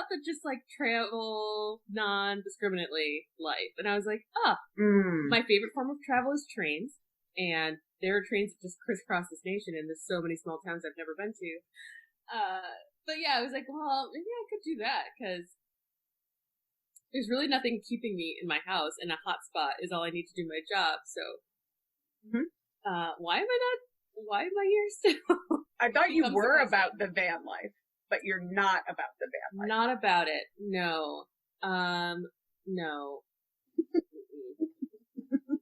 about the just like travel non-discriminately life. And I was like, my favorite form of travel is trains. And there are trains that just crisscross this nation, and there's so many small towns I've never been to. But yeah, I was like, well, maybe I could do that, because there's really nothing keeping me in my house, and a hotspot is all I need to do my job. So, why am I here still? I thought you were about the van life, but you're not about the van life. Not about it. No. No.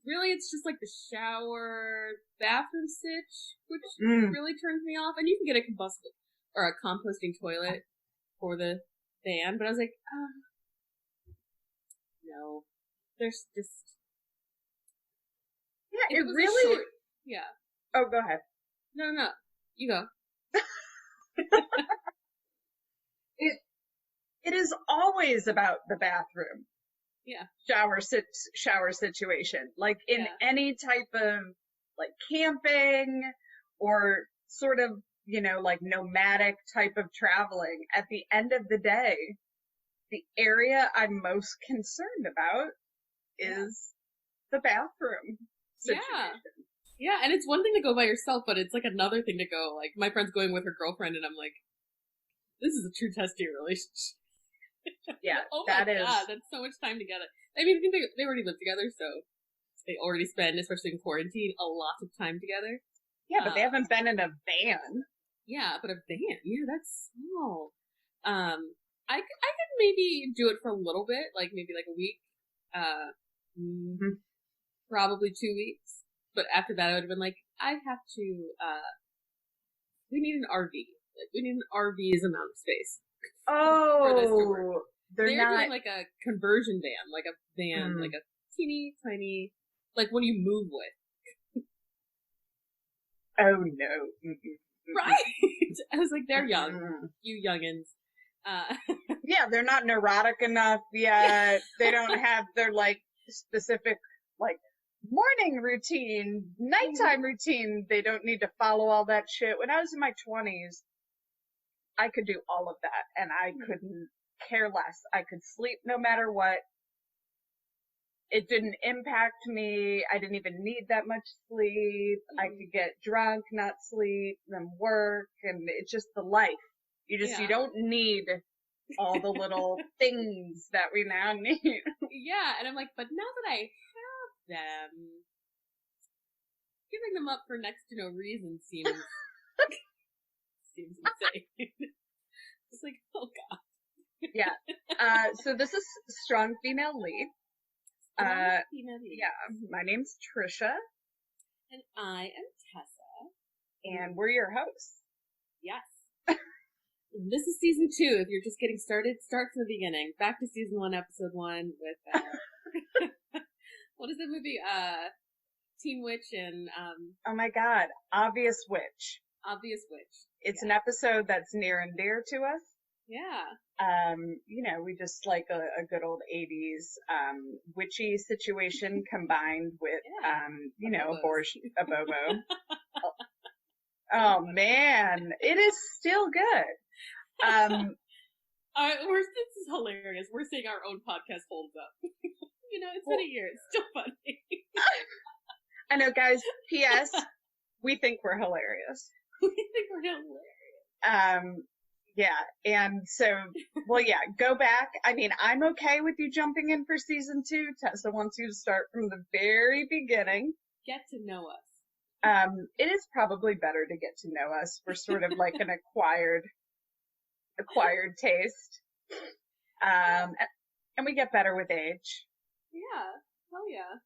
Really, it's just like the shower, bathroom sitch, which really turns me off. And you can get a composting toilet for the van, but I was like, no. There's just... Yeah, it really... Yeah. Oh, go ahead. No. You go. It is always about the bathroom. Yeah. Shower situation. Like in any type of like camping or sort of, like nomadic type of traveling, at the end of the day, the area I'm most concerned about is the bathroom situation. Yeah, and it's one thing to go by yourself, but it's like another thing to go, like, my friend's going with her girlfriend, and I'm like, this is a true test of your relationship. Yeah, oh my God, that's so much time together. I mean, they already live together, so they already spend, especially in quarantine, a lot of time together. Yeah, but they haven't been in a van. Yeah, but a van, that's small. I could maybe do it for a little bit, like maybe like a week, probably 2 weeks. But after that, I would have been like, we need an RV. Like, we need an RV's amount of space. For this to work. They're doing like a conversion van, like a van, like a teeny tiny, like when you move with. Oh no. Right? I was like, they're young. You youngins. Yeah, they're not neurotic enough yet. They don't have their like specific like morning routine, nighttime routine. They don't need to follow all that shit. When I was in my 20s, I could do all of that, and I couldn't care less. I could sleep no matter what. It didn't impact me. I didn't even need that much sleep. I could get drunk, not sleep, then work, and it's just the life. You don't need all the little things that we now need. Yeah, and I'm like, but now that I have them, giving them up for next to no reason seems insane. It's like, oh God. Yeah. So this is Strong Female Lead. Yeah, my name's Tricia. And I am Tessa. And we're your hosts. Yes. This is season 2. If you're just getting started, start from the beginning. Back to season 1, episode 1 with, what is the movie? Teen Witch and, oh my God. Obvious Witch. Obvious Witch. It's an episode that's near and dear to us. Yeah. We just like a good old 80s, witchy situation combined with, a bobo. Oh man, it is still good. This is hilarious. We're saying our own podcast holds up. It's been a year. It's still funny. I know, guys. P.S. We think we're hilarious. Yeah, and so, go back. I mean, I'm okay with you jumping in for season 2. Tessa wants you to start from the very beginning. Get to know us. It is probably better to get to know us. We're sort of like an acquired taste. And we get better with age. Yeah, hell yeah.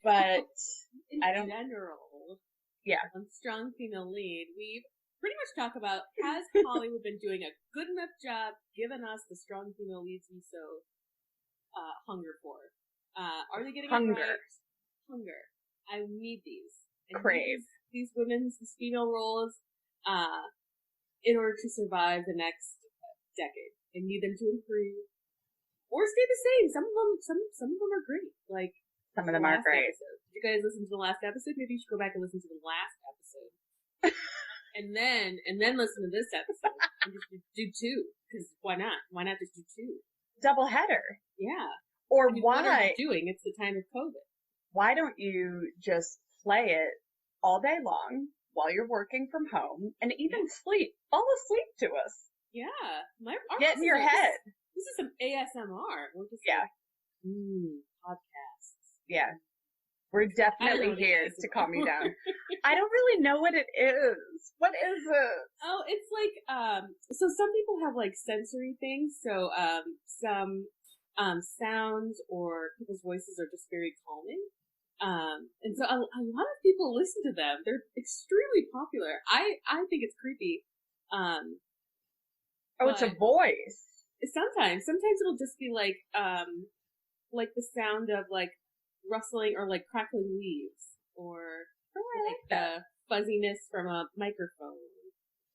But in general, on Strong Female Lead, we pretty much talk about, has Hollywood been doing a good enough job giving us the strong female leads we so hunger for? Are they getting it right? Hunger. I need these. Crave. These female roles, in order to survive the next decade. I need them to improve or stay the same. Some of them are great. Like, some of them are great. Episode. Did you guys listen to the last episode? Maybe you should go back and listen to the last episode. And then listen to this episode. And just do 2. Because why not? Why not just do 2? Double header. Yeah. Or I mean, why? What are you doing? It's the time of COVID. Why don't you just play it all day long while you're working from home and even sleep? Fall asleep to us. Yeah. Get in your head. This is some ASMR. We're just podcasts. Yeah. We're definitely here to calm you down. I don't really know what it is. What is it? Oh, it's like, so some people have like sensory things. So, some, sounds or people's voices are just very calming. And so a lot of people listen to them. They're extremely popular. I think it's creepy. It's a voice. Sometimes it'll just be like the sound of like rustling or like crackling leaves or like the fuzziness from a microphone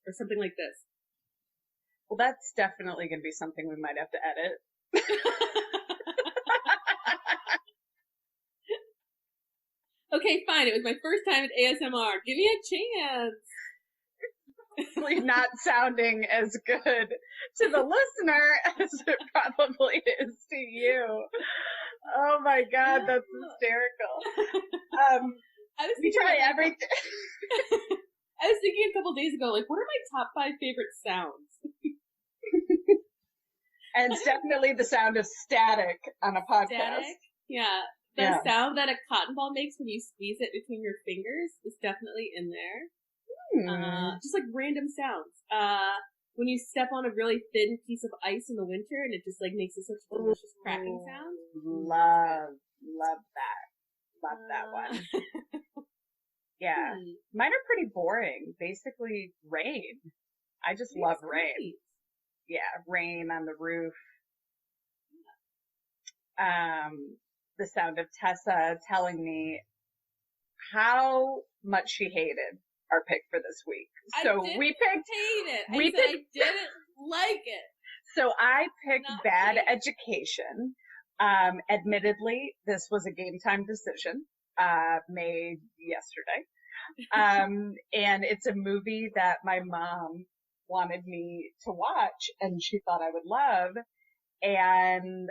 or something like this. Well, that's definitely going to be something we might have to edit. Okay, fine. It was my first time at ASMR. Give me a chance. Probably not sounding as good to the listener as it probably is to you. Oh my God, that's hysterical. We try everything. I was thinking a couple days ago, like, what are my top 5 favorite sounds? And it's definitely the sound of static on a podcast. Static? Yeah. The sound that a cotton ball makes when you squeeze it between your fingers is definitely in there. Just like random sounds. When you step on a really thin piece of ice in the winter and it just like makes such a delicious cracking sound. Love that. Love that one. Yeah. Mine are pretty boring. Basically rain. I just love rain. Great. Yeah, rain on the roof. The sound of Tessa telling me how much she hated our pick for this week. So I didn't like it. So I picked Bad Education. Admittedly, this was a game time decision, made yesterday. And it's a movie that my mom wanted me to watch and she thought I would love. And,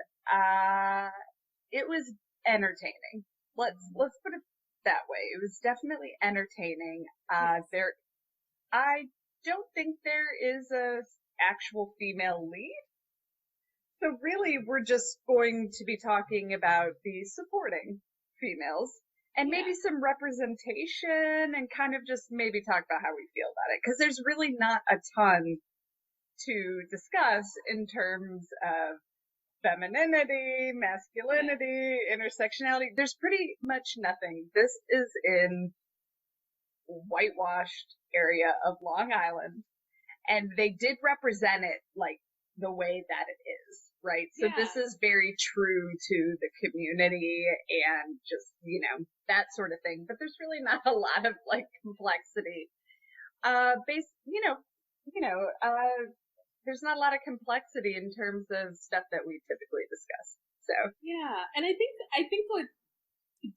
it was entertaining. Let's put it that way. It was definitely entertaining. I don't think there is a actual female lead. So really we're just going to be talking about the supporting females and maybe some representation and kind of just maybe talk about how we feel about it. Cause there's really not a ton to discuss in terms of femininity, masculinity, intersectionality. There's pretty much nothing. This is in whitewashed area of Long Island, and they did represent it like the way that it is, right? So this is very true to the community and just, that sort of thing. But there's really not a lot of like complexity. There's not a lot of complexity in terms of stuff that we typically discuss. So yeah, and I think what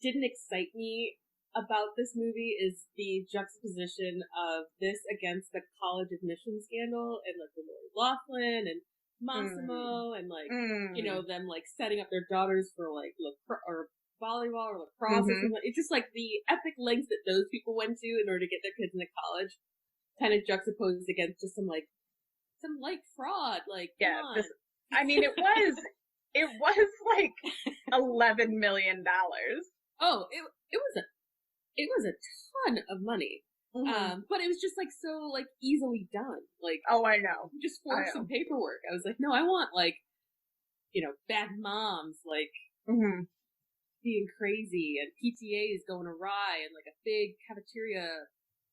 didn't excite me about this movie is the juxtaposition of this against the college admission scandal and like the Lori Loughlin and Massimo and like them like setting up their daughters for like or volleyball or lacrosse or something. It's just like the epic lengths that those people went to in order to get their kids into college, kind of juxtaposed against just some light fraud. Like, it was like $11 million. Oh, it was a ton of money. But it was just like so like easily done. Like, oh, I know. Just for some paperwork. I was like, no, I want like, bad moms like being crazy and PTAs going awry and like a big cafeteria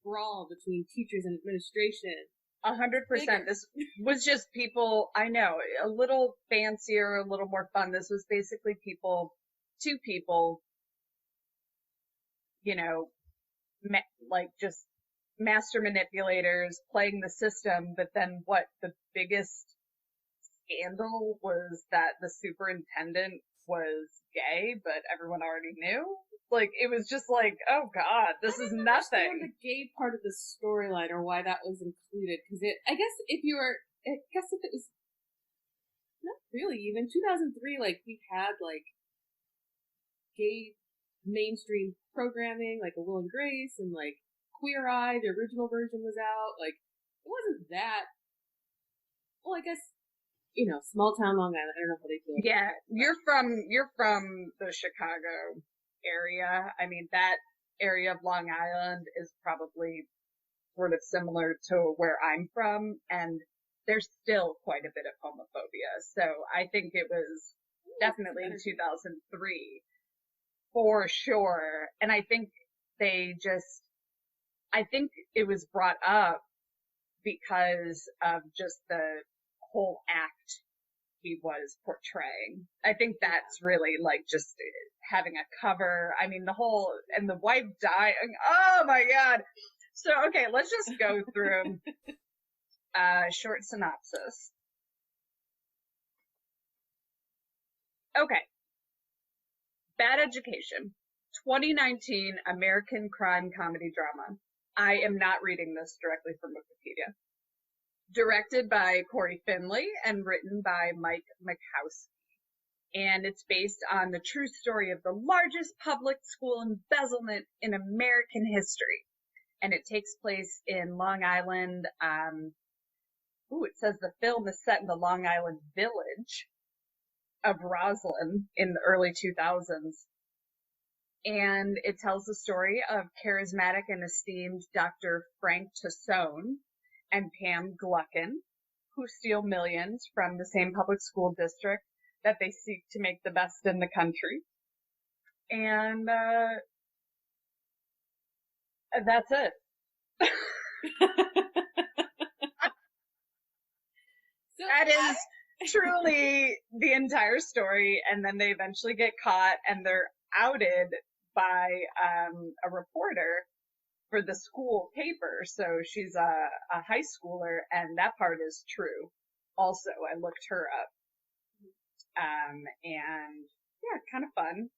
brawl between teachers and administration. 100%. This was just people, I know, a little fancier, a little more fun. This was basically two people, like just master manipulators playing the system. But then the biggest scandal was that the superintendent was gay, but everyone already knew. Like, it was just like, oh god, this is nothing. The gay part of the storyline, or why that was included, because I guess if it was, not really, even 2003, like, we had, like, gay mainstream programming, like a Will and Grace, and, like, Queer Eye, the original version was out, like, it wasn't that, well, I guess, small town Long Island, I don't know how they feel. Yeah, you're from the Chicago area. I mean, that area of Long Island is probably sort of similar to where I'm from, and there's still quite a bit of homophobia. So I think it was definitely in 2003 for sure. And I think I think it was brought up because of just the whole act he was portraying. I think that's really like just having a cover. I mean, and the wife dying. Oh my god. So, okay, let's just go through short synopsis. Okay. Bad Education. 2019 American crime comedy drama. I am not reading this directly from Wikipedia. Directed by Corey Finley and written by Mike Makowski. And it's based on the true story of the largest public school embezzlement in American history. And it takes place in Long Island. It says the film is set in the Long Island village of Roslyn in the early 2000s. And it tells the story of charismatic and esteemed Dr. Frank Tassone and Pam Gluckin, who steal millions from the same public school district that they seek to make the best in the country. And that's it. So that is truly the entire story, and then they eventually get caught and they're outed by a reporter for the school paper. So she's a high schooler, and that part is true. Also, I looked her up. And yeah, kind of fun,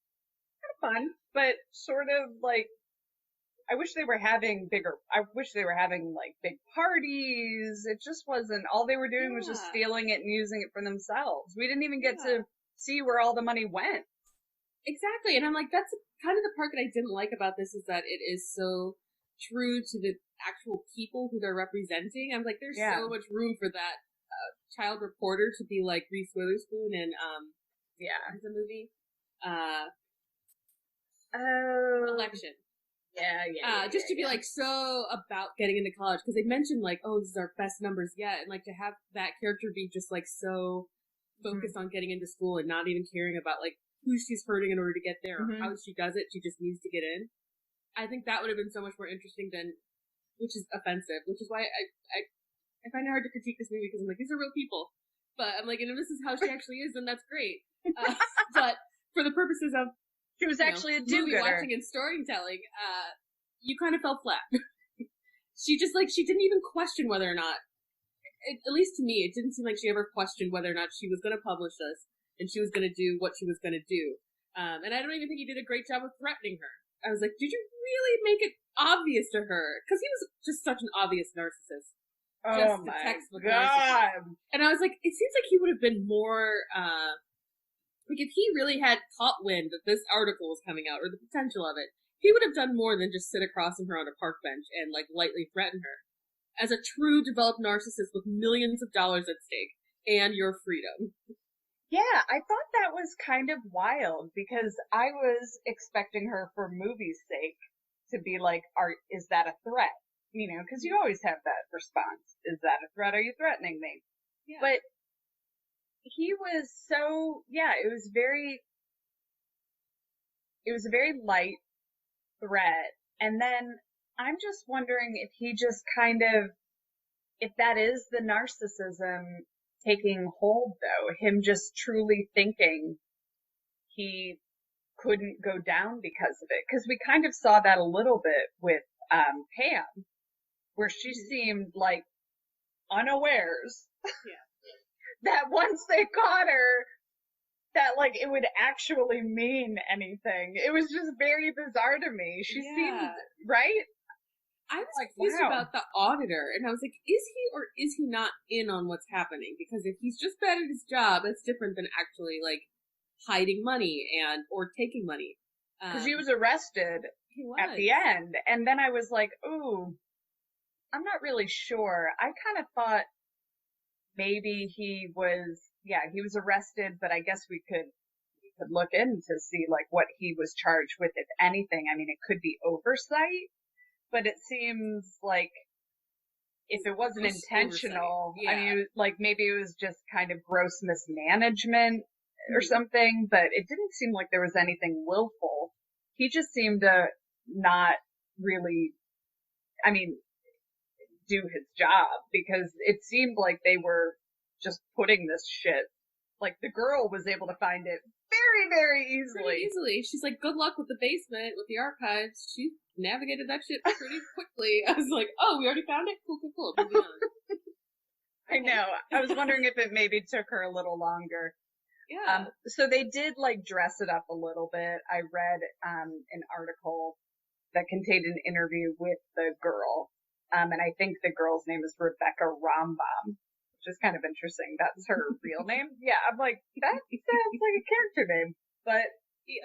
but sort of like, I wish they were having like big parties. It just wasn't, all they were doing was just stealing it and using it for themselves. We didn't even get to see where all the money went. Exactly. And I'm like, that's kind of the part that I didn't like about this, is that it is so true to the actual people who they're representing. I'm like, there's so much room for that child reporter to be like Reese Witherspoon in the movie Election. Just to be like so about getting into college, because they mentioned like, oh, this is our best numbers yet, and like to have that character be just like so focused on getting into school and not even caring about like who she's hurting in order to get there, or how she does it. She just needs to get in. I think that would have been so much more interesting than, which is offensive, which is why I find it hard to critique this movie, because I'm like, these are real people. But I'm like, and if this is how she actually is, then that's great. But for the purposes of she was actually a do-gooder. Movie watching and storytelling, you kind of fell flat. She didn't even question whether or not, at least to me, it didn't seem like she ever questioned whether or not she was going to publish this, and she was going to do what she was going to do. And I don't even think he did a great job of threatening her. I was like, did you really make it obvious to her? Because he was just such an obvious narcissist. Oh my god! And I was like, it seems like he would have been more, like if he really had caught wind that this article was coming out, or the potential of it, he would have done more than just sit across from her on a park bench and like lightly threaten her. As a true developed narcissist with millions of dollars at stake and your freedom. Yeah, I thought that was kind of wild, because I was expecting her, for movie's sake, to be like, is that a threat? You know, because you always have that response. Is that a threat? Are you threatening me? Yeah. But he was so, it was a very light threat. And then I'm just wondering if he just if that is the narcissism taking hold, though, him just truly thinking he couldn't go down because of it. Because we kind of saw that a little bit with Pam, where she seemed like unawares that once they caught her, that like it would actually mean anything. It was just very bizarre to me. She seemed right. I was confused about the auditor, and I was like, is he or is he not in on what's happening? Because if he's just bad at his job, that's different than actually like hiding money or taking money. Because he was arrested at the end, and then I was like, ooh, I'm not really sure. I kind of thought maybe he was arrested, but I guess we could look in to see like what he was charged with, if anything. I mean, it could be oversight, but it seems like if it wasn't intentional, I mean, like maybe it was just kind of gross mismanagement or something, but it didn't seem like there was anything willful. He just seemed to not really, I mean, do his job, because it seemed like they were just putting this shit, like the girl was able to find it very, very easily. Pretty easily. She's like, good luck with the basement, with the archives. She navigated that shit pretty quickly. I was like, oh, we already found it? Cool. Moving on. I know. I was wondering if it maybe took her a little longer. Yeah. So they did like dress it up a little bit. I read an article that contained an interview with the girl. And I think the girl's name is Rebecca Rambam, which is kind of interesting. That's her real name. Yeah, I'm like, that sounds like a character name, but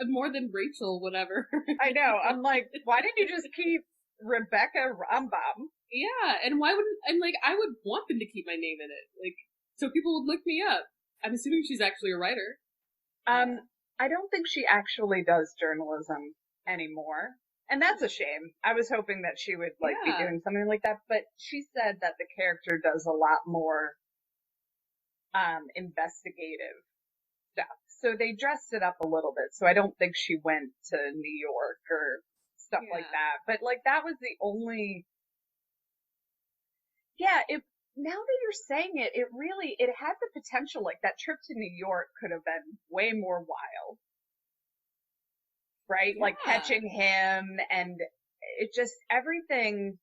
more than Rachel, whatever. I know. I'm like, why didn't you just keep Rebecca Rambam? Yeah, and why wouldn't? And like, I would want them to keep my name in it, like, so people would look me up. I'm assuming she's actually a writer. I don't think she actually does journalism anymore. And that's a shame. I was hoping that she would like be doing something like that, but she said that the character does a lot more investigative stuff. So they dressed it up a little bit. So I don't think she went to New York or stuff like that. But like that was the only now that you're saying it, it had the potential, like that trip to New York could have been way more wild. Right? Like catching him, and it just, everything,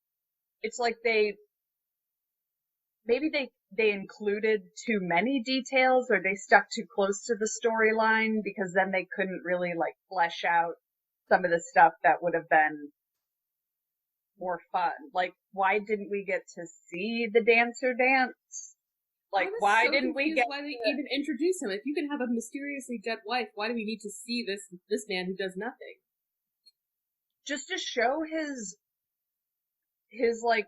it's like maybe they included too many details, or they stuck too close to the storyline, because then they couldn't really like flesh out some of the stuff that would have been more fun. Like, why didn't we get to see the dancer dance? Like, why didn't we get? Why they even introduce him? If you can have a mysteriously dead wife, why do we need to see this man who does nothing? Just to show his like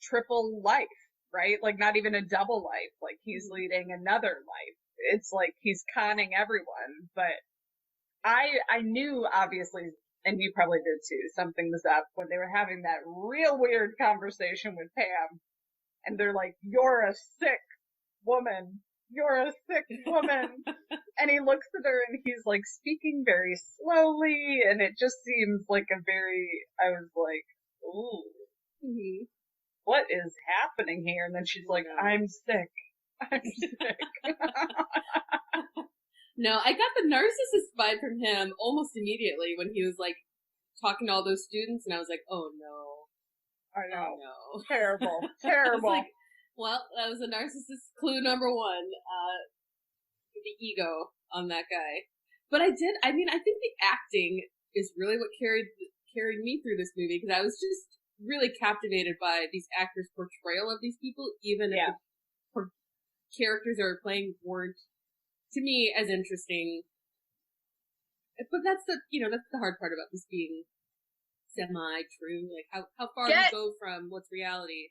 triple life, right? Like not even a double life. Like he's leading another life. It's like he's conning everyone. But I knew, obviously, and you probably did too, something was up when they were having that real weird conversation with Pam, and they're like, "You're a sick woman. You're a sick woman." And he looks at her and he's like speaking very slowly, and it just seems like I was like, ooh, what is happening here? And then she's like, I'm sick. No, I got the narcissist vibe from him almost immediately when he was like talking to all those students, and I was like, oh no. I know. Oh, no. Terrible. Terrible. Like, well, that was a narcissist clue number one. The ego on that guy. But I think the acting is really what carried me through this movie, because I was just really captivated by these actors' portrayal of these people, even if the characters they were playing weren't, to me, as interesting. But that's the hard part about this being semi-true. Like, how far you go from what's reality.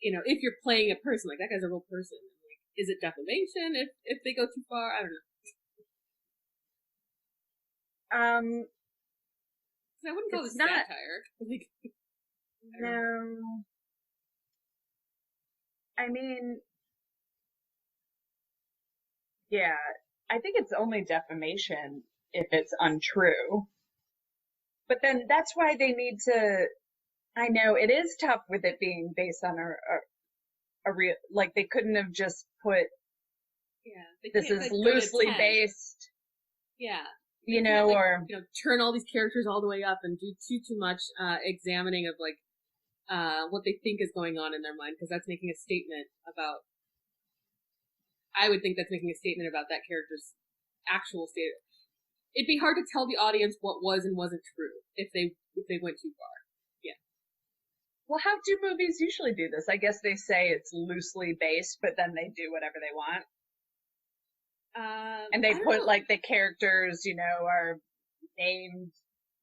If you're playing a person, like, that guy's a real person. Like, is it defamation if they go too far? I don't know. I wouldn't call this satire. Like, no. I mean, yeah, I think it's only defamation if it's untrue. But then that's why they need to, I know it is tough with it being based on a real, like they couldn't have just put, this is loosely based. Yeah. Or turn all these characters all the way up and do too much examining of like what they think is going on in their mind, because that's making a statement about I would think that's making a statement about that character's actual state. It'd be hard to tell the audience what was and wasn't true if they went too far. Yeah. Well, how do movies usually do this? I guess they say it's loosely based, but then they do whatever they want. And they put, like, the characters, you know, are named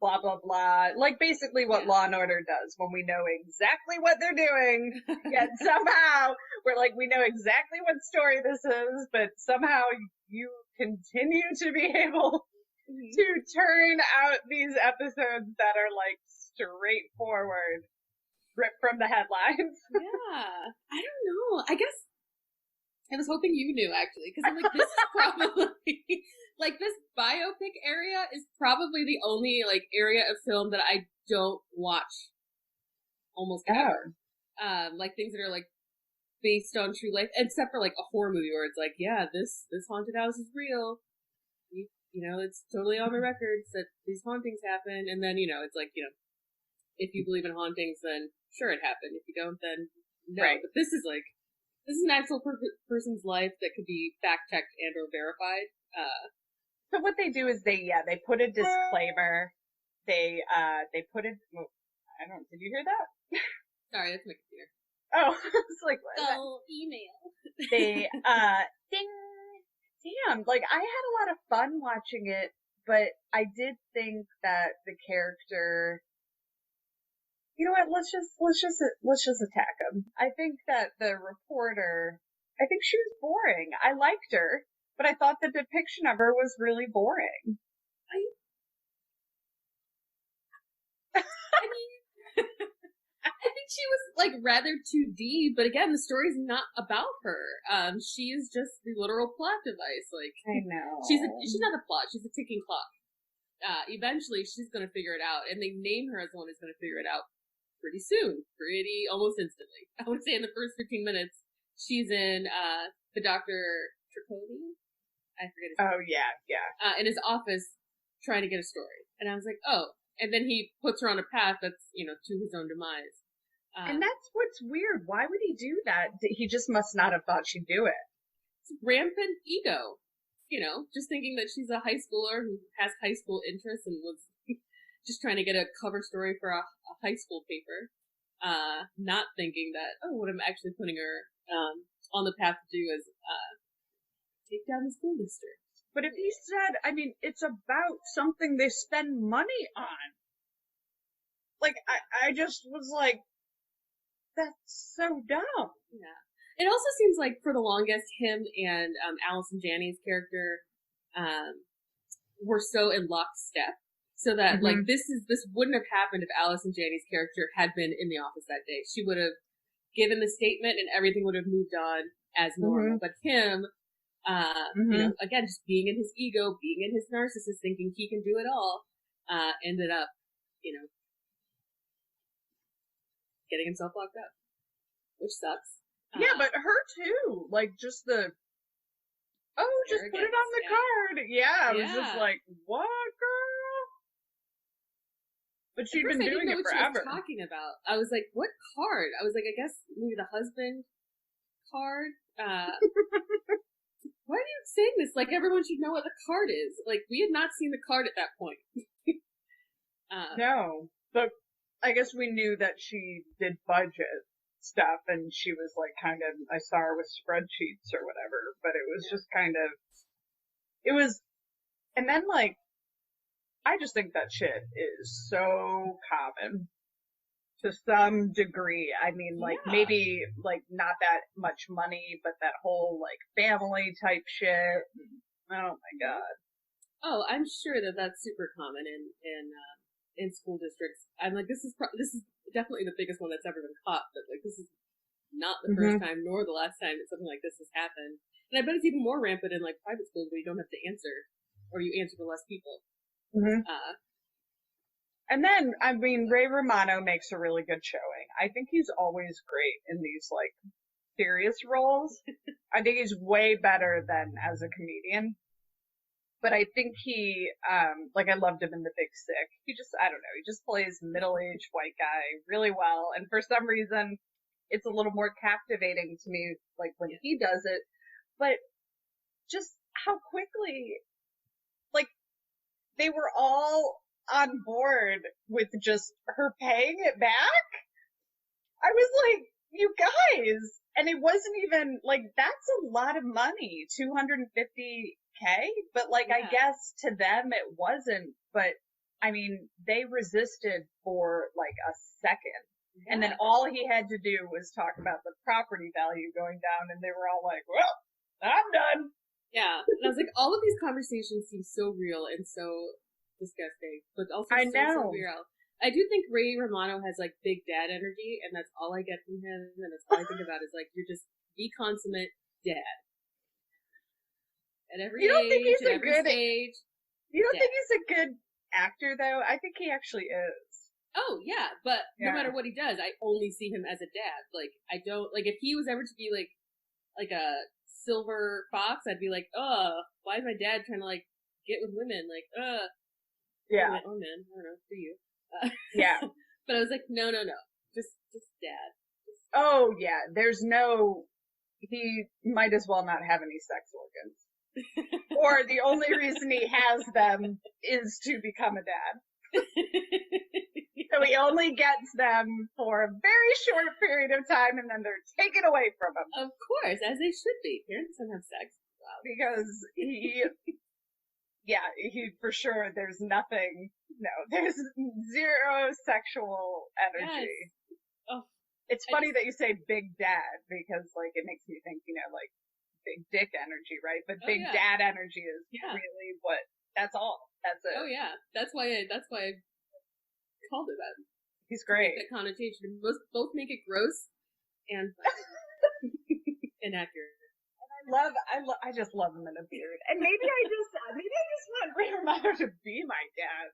blah, blah, blah. Like, basically what Law and Order does when we know exactly what they're doing, yet somehow we're like, we know exactly what story this is, but somehow you continue to be able to turn out these episodes that are, like, straightforward, ripped from the headlines. Yeah. I don't know. I guess I was hoping you knew, actually, because I'm like, this is probably, like, this biopic area is probably the only, like, area of film that I don't watch almost ever. Like, things that are, like, based on true life, except for, like, a horror movie where it's like, yeah, this haunted house is real. You know, it's totally on the records that these hauntings happen, and then, you know, it's like, you know, if you believe in hauntings, then sure it happened. If you don't, then no. Right. But this is, like, this is an actual person's life that could be fact-checked and or verified. So what they do is they put a disclaimer. They put it. Did you hear that? Sorry, that's my computer. Oh, it's like, what? Oh, email. They, ding. Damn, like, I had a lot of fun watching it, but I did think that the character, you know what, let's just attack him. I think that the reporter, I think she was boring. I liked her, but I thought the depiction of her was really boring. I mean, I think she was, like, rather 2D, but again, the story's not about her. She is just the literal plot device. Like, I know. She's not a plot, she's a ticking clock. Eventually, she's gonna figure it out, and they name her as the one who's gonna figure it out pretty soon. Almost instantly. I would say in the first 15 minutes, she's in, the Dr. Tripodi? I forget his name. Oh, yeah. In his office, trying to get a story. And I was like, oh. And then he puts her on a path that's, you know, to his own demise. And that's what's weird. Why would he do that? He just must not have thought she'd do it. It's rampant ego. You know, just thinking that she's a high schooler who has high school interests and was just trying to get a cover story for a high school paper. Not thinking that, oh, what I'm actually putting her on the path to do is take down the school district. But if he said, I mean, it's about something they spend money on. Like, I just was like, that's so dumb. Yeah. It also seems like for the longest, him and Alison Janney's character were so in lockstep. So that, like, this wouldn't have happened if Alison Janney's character had been in the office that day. She would have given the statement and everything would have moved on as normal. But him, you know, again, just being in his ego, being in his narcissist, thinking he can do it all, ended up, you know, getting himself locked up, which sucks. Yeah, but her too. Like, just the, just put it on the card. Yeah, I was just like, what, girl? But she'd been doing it forever. What she was talking about. I was like, what card? I was like, I guess maybe the husband card. Why are you saying this? Like, everyone should know what the card is. Like, we had not seen the card at that point. No, but I guess we knew that she did budget stuff, and she was like kind of, I saw her with spreadsheets or whatever, but it was just kind of, it was, and then like, I just think that shit is so common to some degree. I mean, like, maybe like not that much money, but that whole like family type shit. Oh my god. Oh, I'm sure that that's super common in school districts. I'm like, this is definitely the biggest one that's ever been caught. But like, this is not the first time nor the last time that something like this has happened. And I bet it's even more rampant in like private schools where you don't have to answer, or you answer to less people. And then, I mean, Ray Romano makes a really good showing. I think he's always great in these like serious roles. I think he's way better than as a comedian. But I think he, like, I loved him in The Big Sick. He just, I don't know, he just plays middle-aged white guy really well. And for some reason, it's a little more captivating to me, like, when he does it. But just how quickly, like, they were all on board with just her paying it back. I was like, you guys, and it wasn't even, like, that's a lot of money, $250K, but, like, I guess to them it wasn't, but, I mean, they resisted for, like, a second. Yeah. And then all he had to do was talk about the property value going down, and they were all like, well, I'm done. Yeah. And I was like, all of these conversations seem so real and so disgusting, but also so real. I do think Ray Romano has, like, big dad energy, and that's all I get from him, and that's all I think about is, like, you're just the consummate dad. At every age, at every stage. You don't think he's a good actor, though? I think he actually is. Oh, yeah, but no matter what he does, I only see him as a dad. Like, I don't, like, if he was ever to be, like a silver fox, I'd be like, why is my dad trying to, like, get with women? Like, Yeah. Or men, I don't know, for you. Yeah. But I was like, no. Just dad. Oh, yeah. He might as well not have any sex organs. Or the only reason he has them is to become a dad. So he only gets them for a very short period of time and then they're taken away from him. Of course, as they should be. Parents don't have sex. Wow. Because he for sure, there's zero sexual energy. Yes. Oh, it's funny that you say big dad because, like, it makes me think, like, big dick energy, right? But big dad energy is really that's all. That's it. Oh, yeah. That's why I called it that. He's great. That connotation. Both make it gross and inaccurate. I just love him in a beard. And maybe I just want Ray Romano to be my dad.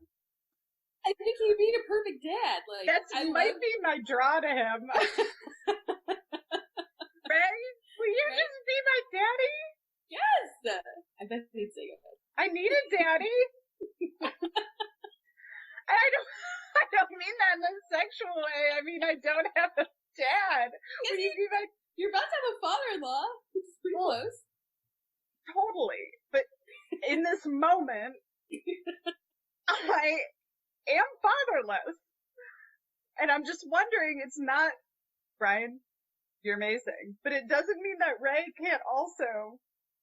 I think he'd be a perfect dad. Like, might be my draw to him. Ray, will you just be my daddy? Yes! I bet he'd say it. I need a daddy. I don't mean that in a sexual way. I mean, I don't have a dad. Will you be my... You're about to have a father-in-law, which is pretty close. Totally. But in this moment, I am fatherless. And I'm just wondering, it's not, Brian, you're amazing. But it doesn't mean that Ray can't also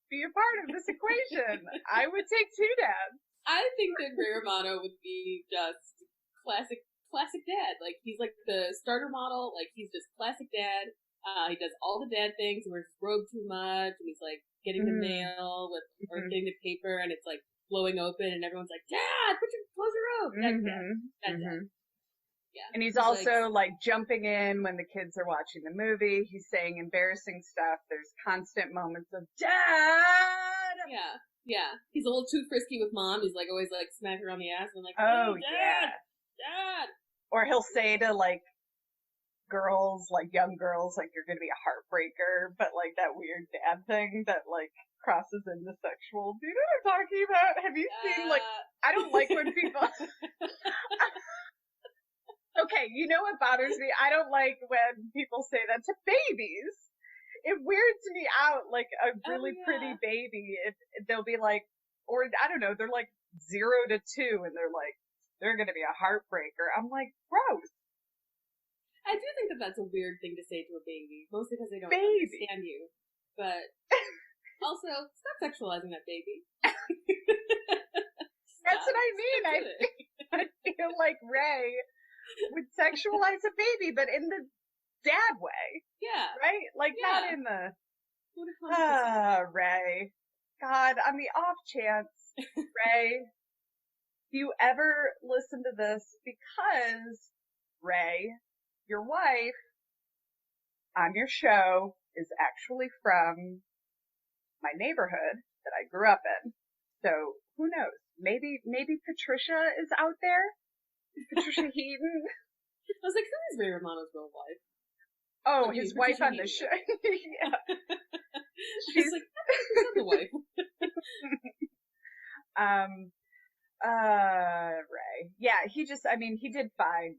be a part of this equation. I would take two dads. I think that Ray Romano would be just classic dad. Like, he's like the starter model. Like, he's just classic dad. He does all the dad things. He wears his robe too much, and he's like getting the mail or getting the paper, and it's like blowing open, and everyone's like, "Dad, close your robe." That's dad. Yeah. And he's also like jumping in when the kids are watching the movie. He's saying embarrassing stuff. There's constant moments of Dad. Yeah. He's a little too frisky with Mom. He's like always like smacking her on the ass and like, oh, Dad. Or he'll say to like girls, like young girls, like, you're gonna be a heartbreaker, but like that weird dad thing that like crosses into sexual. Do you know what I'm talking about? Have you seen, like, I don't like when people okay, you know what bothers me? I don't like when people say that to babies. It weirds me out, like a really pretty baby, if they'll be like, or I don't know, they're like 0 to 2 and they're like, they're gonna be a heartbreaker. I'm like, gross. I do think that that's a weird thing to say to a baby, mostly because they don't understand you. But also, stop sexualizing that baby. That's what I mean. I feel like Ray would sexualize a baby, but in the dad way. Yeah. Right? Like, not in the... Ray. God, on the off chance, Ray, do you ever listen to this? Because, Ray, your wife on your show is actually from my neighborhood that I grew up in. So who knows? Maybe Patricia is out there. Patricia Heaton. I was like, who is Ray Romano's real wife? Oh, his wife on the show. Yeah. She's like, who's the wife? Ray. Yeah, he did fine.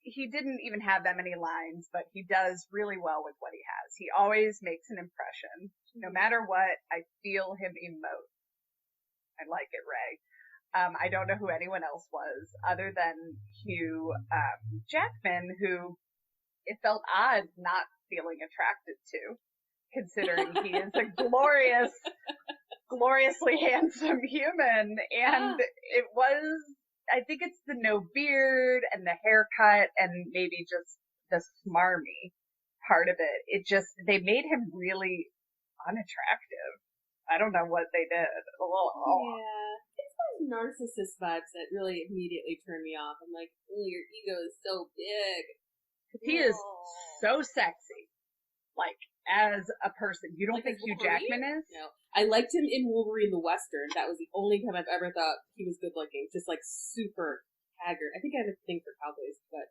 He didn't even have that many lines, but he does really well with what he has. He always makes an impression. No matter what, I feel him emote. I like it, Ray. I don't know who anyone else was other than Hugh Jackman, who it felt odd not feeling attracted to, considering he is a gloriously handsome human. And it was, I think it's the no beard and the haircut and maybe just the smarmy part of it. It just, they made him really unattractive. I don't know what they did. Yeah. It's those narcissist vibes that really immediately turn me off. I'm like, oh, your ego is so big. He is so sexy. Like, as a person. You don't like think Hugh Jackman is? No. I liked him in Wolverine the Western. That was the only time I've ever thought he was good looking. Just like super haggard. I think I have a thing for cowboys, but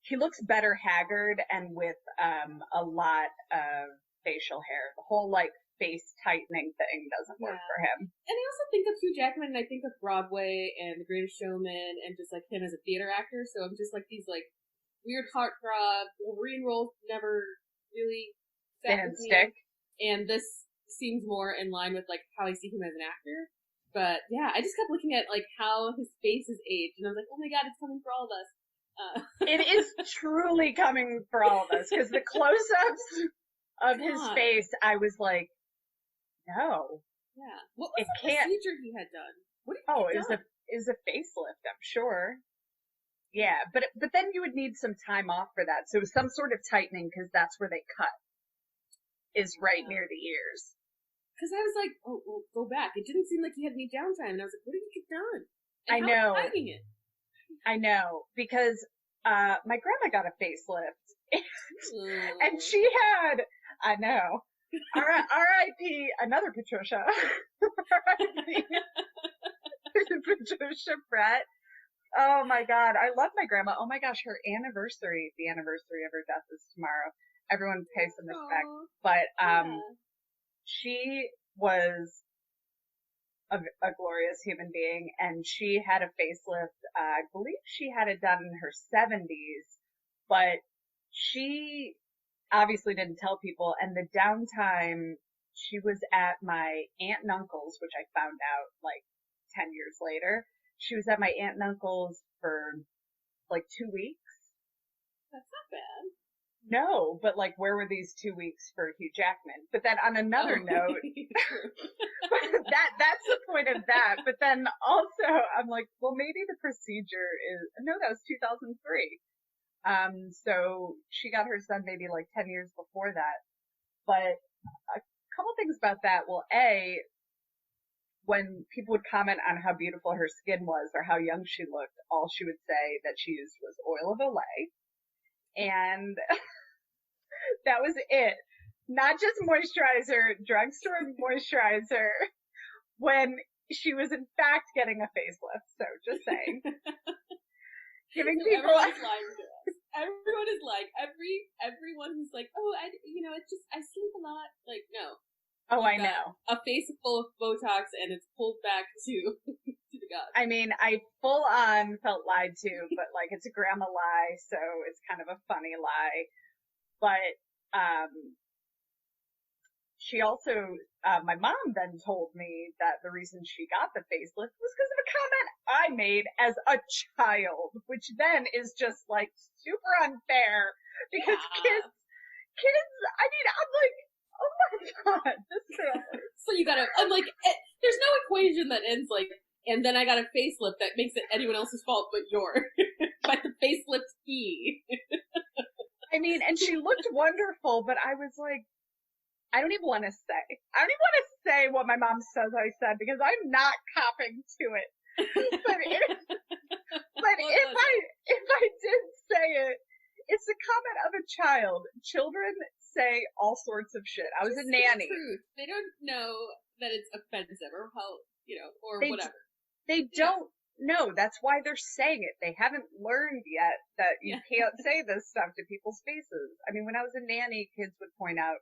he looks better haggard and with a lot of facial hair. The whole like face tightening thing doesn't work for him. And I also think of Hugh Jackman and I think of Broadway and The Greatest Showman and just like him as a theater actor. So I'm just like these like weird heartthrob Wolverine roles never really didn't stick. And this seems more in line with like how I see him as an actor. But yeah, I just kept looking at like how his face is aged, and I was like, oh my god, it's coming for all of us. It is truly coming for all of us because the close-ups of his face, I was like, no. Yeah. What was the procedure he had done? What did he it was a facelift, I'm sure. Yeah, but then you would need some time off for that. So it was some sort of tightening because that's where they cut. Is right near the ears. Because I was like, oh, well, go back. It didn't seem like he had any downtime. And I was like, what did he get done? And I know. Hiding it? I know. Because my grandma got a facelift. And she had, I know. R.I.P. another Patricia. R.I.P. Patricia Brett. Oh my god. I love my grandma. Oh my gosh, the anniversary of her death is tomorrow. Everyone pays some respect. But she was a glorious human being, and she had a facelift. I believe she had it done in her 70s, but she obviously didn't tell people. And the downtime, she was at my aunt and uncle's, which I found out like 10 years later. She was at my aunt and uncle's for like 2 weeks. That's not bad. No, but like, where were these 2 weeks for Hugh Jackman? But then on another note, that's the point of that. But then also, I'm like, well, maybe the procedure that was 2003. So she got her son maybe like 10 years before that. But a couple things about that. Well, when people would comment on how beautiful her skin was or how young she looked, all she would say that she used was oil of Olay. And that was it. Not just moisturizer, drugstore moisturizer, when she was in fact getting a facelift. So just saying. Giving people... Everyone's lying to us. Everyone is like, everyone who's like, oh, I sleep a lot. Like, no. Oh, I know. A face full of Botox and it's pulled back to the gut. I mean, I full on felt lied to, but like it's a grandma lie, so it's kind of a funny lie. But she also, my mom then told me that the reason she got the facelift was because of a comment I made as a child, which then is just like super unfair because kids, I mean, I'm like, oh my god, this family. So I'm like, there's no equation that ends like, and then I got a facelift that makes it anyone else's fault but yours. By the facelift key. I mean, and she looked wonderful, but I was like, I don't even want to say what my mom says I said because I'm not copping to it. But if I did say it, it's a comment of a child. Children say all sorts of shit. I was a nanny. Truth. They don't know that it's offensive or how, or whatever. They don't know. That's why they're saying it. They haven't learned yet that you can't say this stuff to people's faces. I mean, when I was a nanny, kids would point out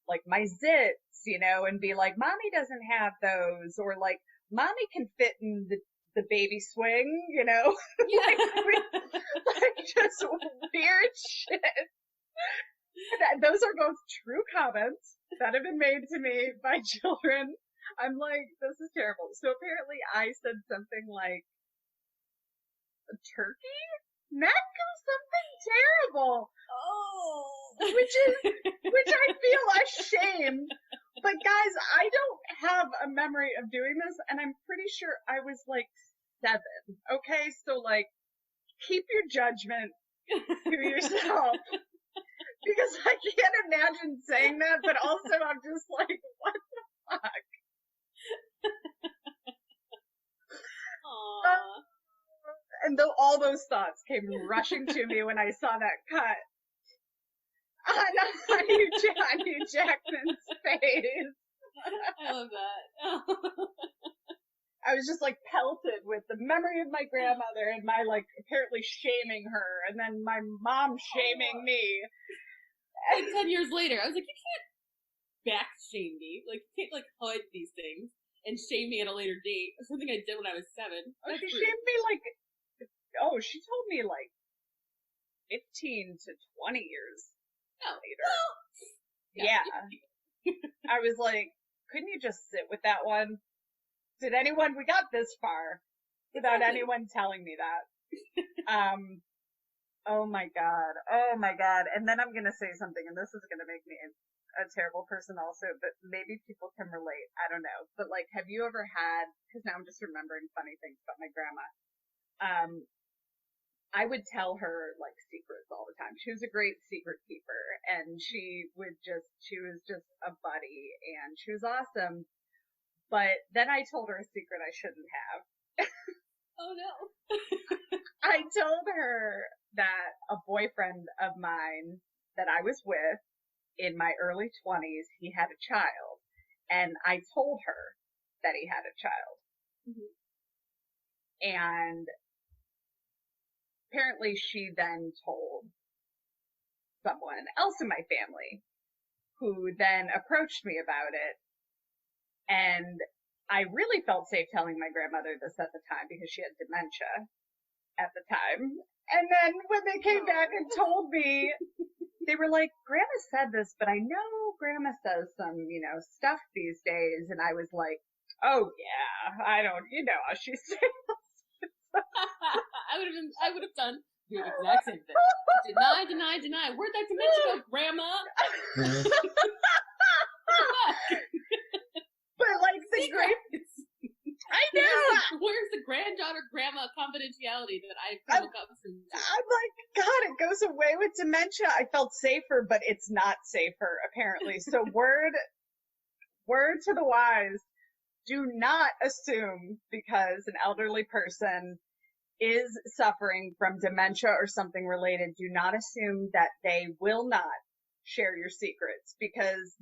like my zits, and be like, mommy doesn't have those, or like, mommy can fit in the baby swing, Yeah. like just weird shit. Those are both true comments that have been made to me by children. I'm like, this is terrible. So apparently I said something like, a turkey neck or something terrible. Oh. Which I feel ashamed. But guys, I don't have a memory of doing this, and I'm pretty sure I was like 7. Okay, so like, keep your judgment to yourself. Because I can't imagine saying that, but also I'm just like, what the fuck? Aww. And all those thoughts came rushing to me when I saw that cut on Hugh Jackman's face. I love that. I was just like pelted with the memory of my grandmother and my like apparently shaming her, and then my mom shaming me. And 10 years later, I was like, you can't back shame me. Like, you can't like hide these things and shame me at a later date. Or something I did when I was 7. She shamed me like, she told me like 15 to 20 years later. Well, yeah. I was like, couldn't you just sit with that one? We got this far without anyone telling me that. Oh my God. And then I'm going to say something, and this is going to make me a terrible person also, but maybe people can relate. I don't know. But like, have you ever had, because now I'm just remembering funny things about my grandma. I would tell her like secrets all the time. She was a great secret keeper, and she was just a buddy, and she was awesome. But then I told her a secret I shouldn't have. Oh no. I told her that a boyfriend of mine that I was with in my early 20s, he had a child. And I told her that he had a child. Mm-hmm. And apparently she then told someone else in my family, who then approached me about it. And I really felt safe telling my grandmother this at the time because she had dementia at the time. And then when they came back and told me, they were like, Grandma said this, but I know Grandma says some, stuff these days. And I was like, oh yeah, I don't, how she says. I would have done the exact same thing. Deny. Where'd that dementia go, Grandma? But like the great, I know. Where's the granddaughter grandma confidentiality that I've come accustomed to? I'm like, God, it goes away with dementia. I felt safer, but it's not safer apparently. So word to the wise: do not assume because an elderly person is suffering from dementia or something related. Do not assume that they will not share your secrets, because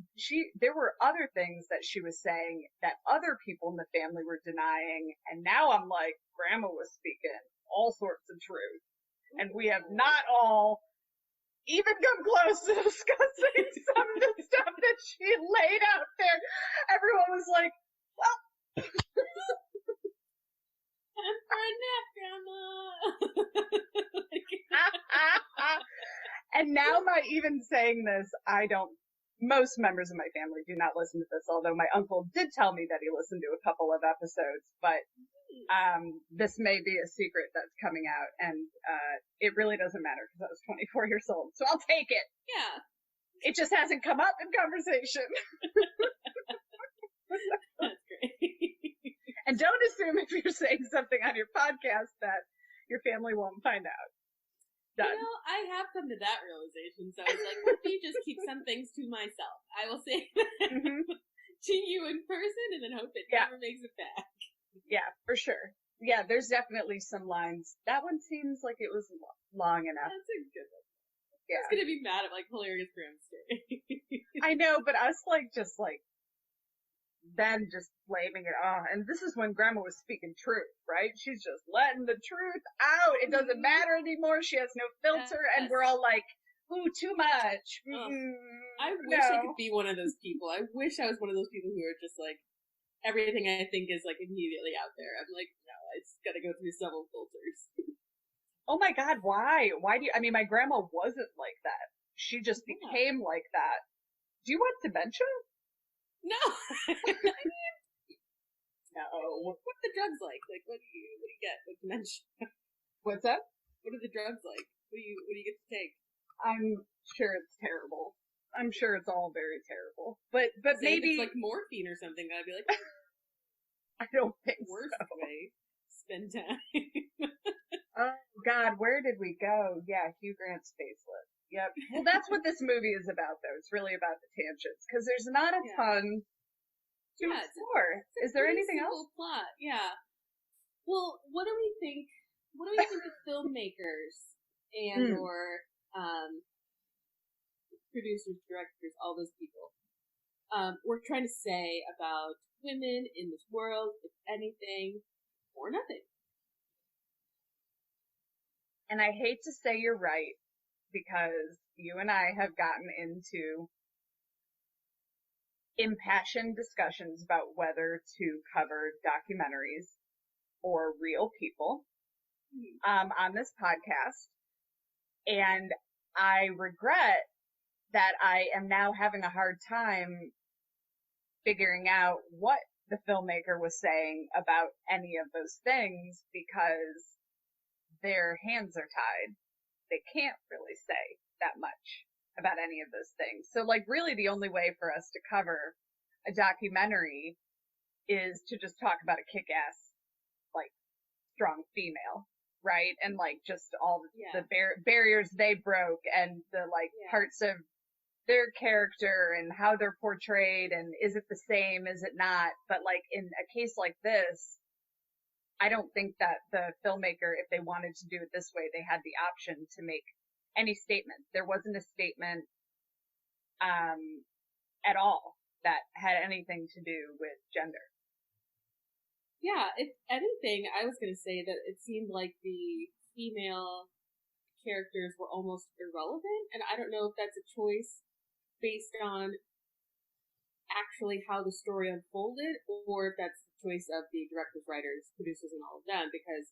there were other things that she was saying that other people in the family were denying, and now I'm like, Grandma was speaking all sorts of truth, and we have not all even come close to discussing some of the stuff that she laid out there. Everyone was like, well, time for a nap, Grandma. And now by even saying this, most members of my family do not listen to this, although my uncle did tell me that he listened to a couple of episodes, but this may be a secret that's coming out, and it really doesn't matter because I was 24 years old, so I'll take it. Yeah. It just hasn't come up in conversation. That's great. And don't assume if you're saying something on your podcast that your family won't find out. Done. I have come to that realization, so I was like, let me just keep some things to myself. I will say that to you in person and then hope it never makes it back. Yeah, for sure. Yeah, there's definitely some lines. That one seems like it was long enough. That's a good one. Yeah. I was gonna be mad at like hilarious Graham story. I know, but us then just blaming it on. And this is when Grandma was speaking truth, right? She's just letting the truth out. It doesn't matter anymore. She has no filter, and we're all like, ooh, too much. I wish I could be one of those people. I wish I was one of those people who are just like, everything I think is like immediately out there. I'm like, no, it's gotta go through several filters. Oh my God, why? Why my grandma wasn't like that. she just became like that. Do you want dementia? No. No. What are the drugs like? Like, what do you get with dementia? What's that? What are the drugs like? What do you get to take? I'm sure it's terrible. I'm sure it's all very terrible. But maybe if it's like morphine or something, I'd be like, I don't think worst so. way to spend time. Oh God, where did we go? Yeah, Hugh Grant's facelift. Yep. Well, that's what this movie is about, though. It's really about the tangents because there's not a ton to explore. Is there anything else? Plot, yeah. Well, what do we think? What do we think of filmmakers and or producers, directors, all those people? We're trying to say about women in this world, if anything, or nothing. And I hate to say you're right, because you and I have gotten into impassioned discussions about whether to cover documentaries or real people on this podcast. And I regret that I am now having a hard time figuring out what the filmmaker was saying about any of those things, because their hands are tied. They can't really say that much about any of those things. So like really the only way for us to cover a documentary is to just talk about a kick-ass, like, strong female, right? And like just all the barriers they broke and the like parts of their character and how they're portrayed and is it the same, is it not? But like in a case like this, I don't think that the filmmaker, if they wanted to do it this way, they had the option to make any statement. There wasn't a statement at all that had anything to do with gender. Yeah, if anything, I was going to say that it seemed like the female characters were almost irrelevant, and I don't know if that's a choice based on actually how the story unfolded, or if that's the choice of the directors, writers, producers, and all of them, because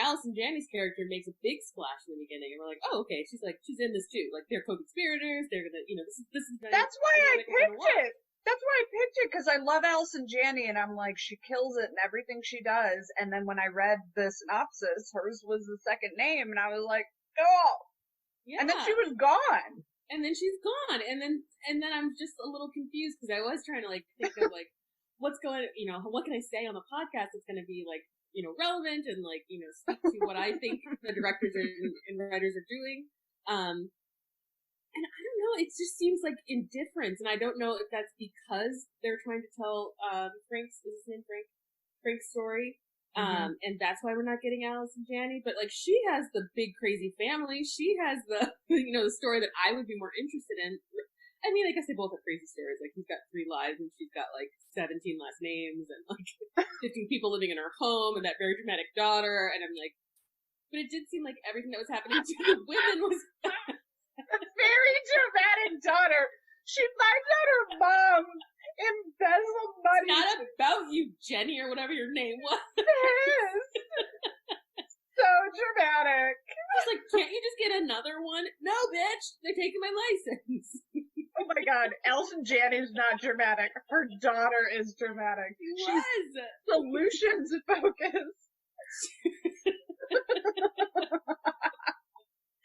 Alison Janney's character makes a big splash in the beginning, and we're like, oh, okay, she's in this too. Like, they're co-conspirators, they're gonna, this is That's why I picked it! That's why I picked it, because I love Alison Janney, and I'm like, she kills it in everything she does, and then when I read the synopsis, hers was the second name, and I was like, oh! Yeah. And then she was gone! And then she's gone, and then I'm just a little confused, because I was trying to, like, think of, like, what's going, what can I say on the podcast that's going to be, like, relevant and, like, speak to what I think the directors and writers are doing. And I don't know, it just seems like indifference, and I don't know if that's because they're trying to tell, Frank's story. And that's why we're not getting Alison Janney, but like she has the big crazy family. She has the, the story that I would be more interested in. I mean, I guess they both have crazy stories. Like he's got 3 lives and she's got like 17 last names and like 15 people living in her home and that very dramatic daughter. And I'm like, but it did seem like everything that was happening to the women was a very dramatic daughter. She finds out her mom embezzled money. It's not about you, Jenny, or whatever your name was. It is. So dramatic. I was like, can't you just get another one? No, bitch, they're taking my license. Oh my god, Alison Janney's not dramatic. Her daughter is dramatic. She's solutions focused.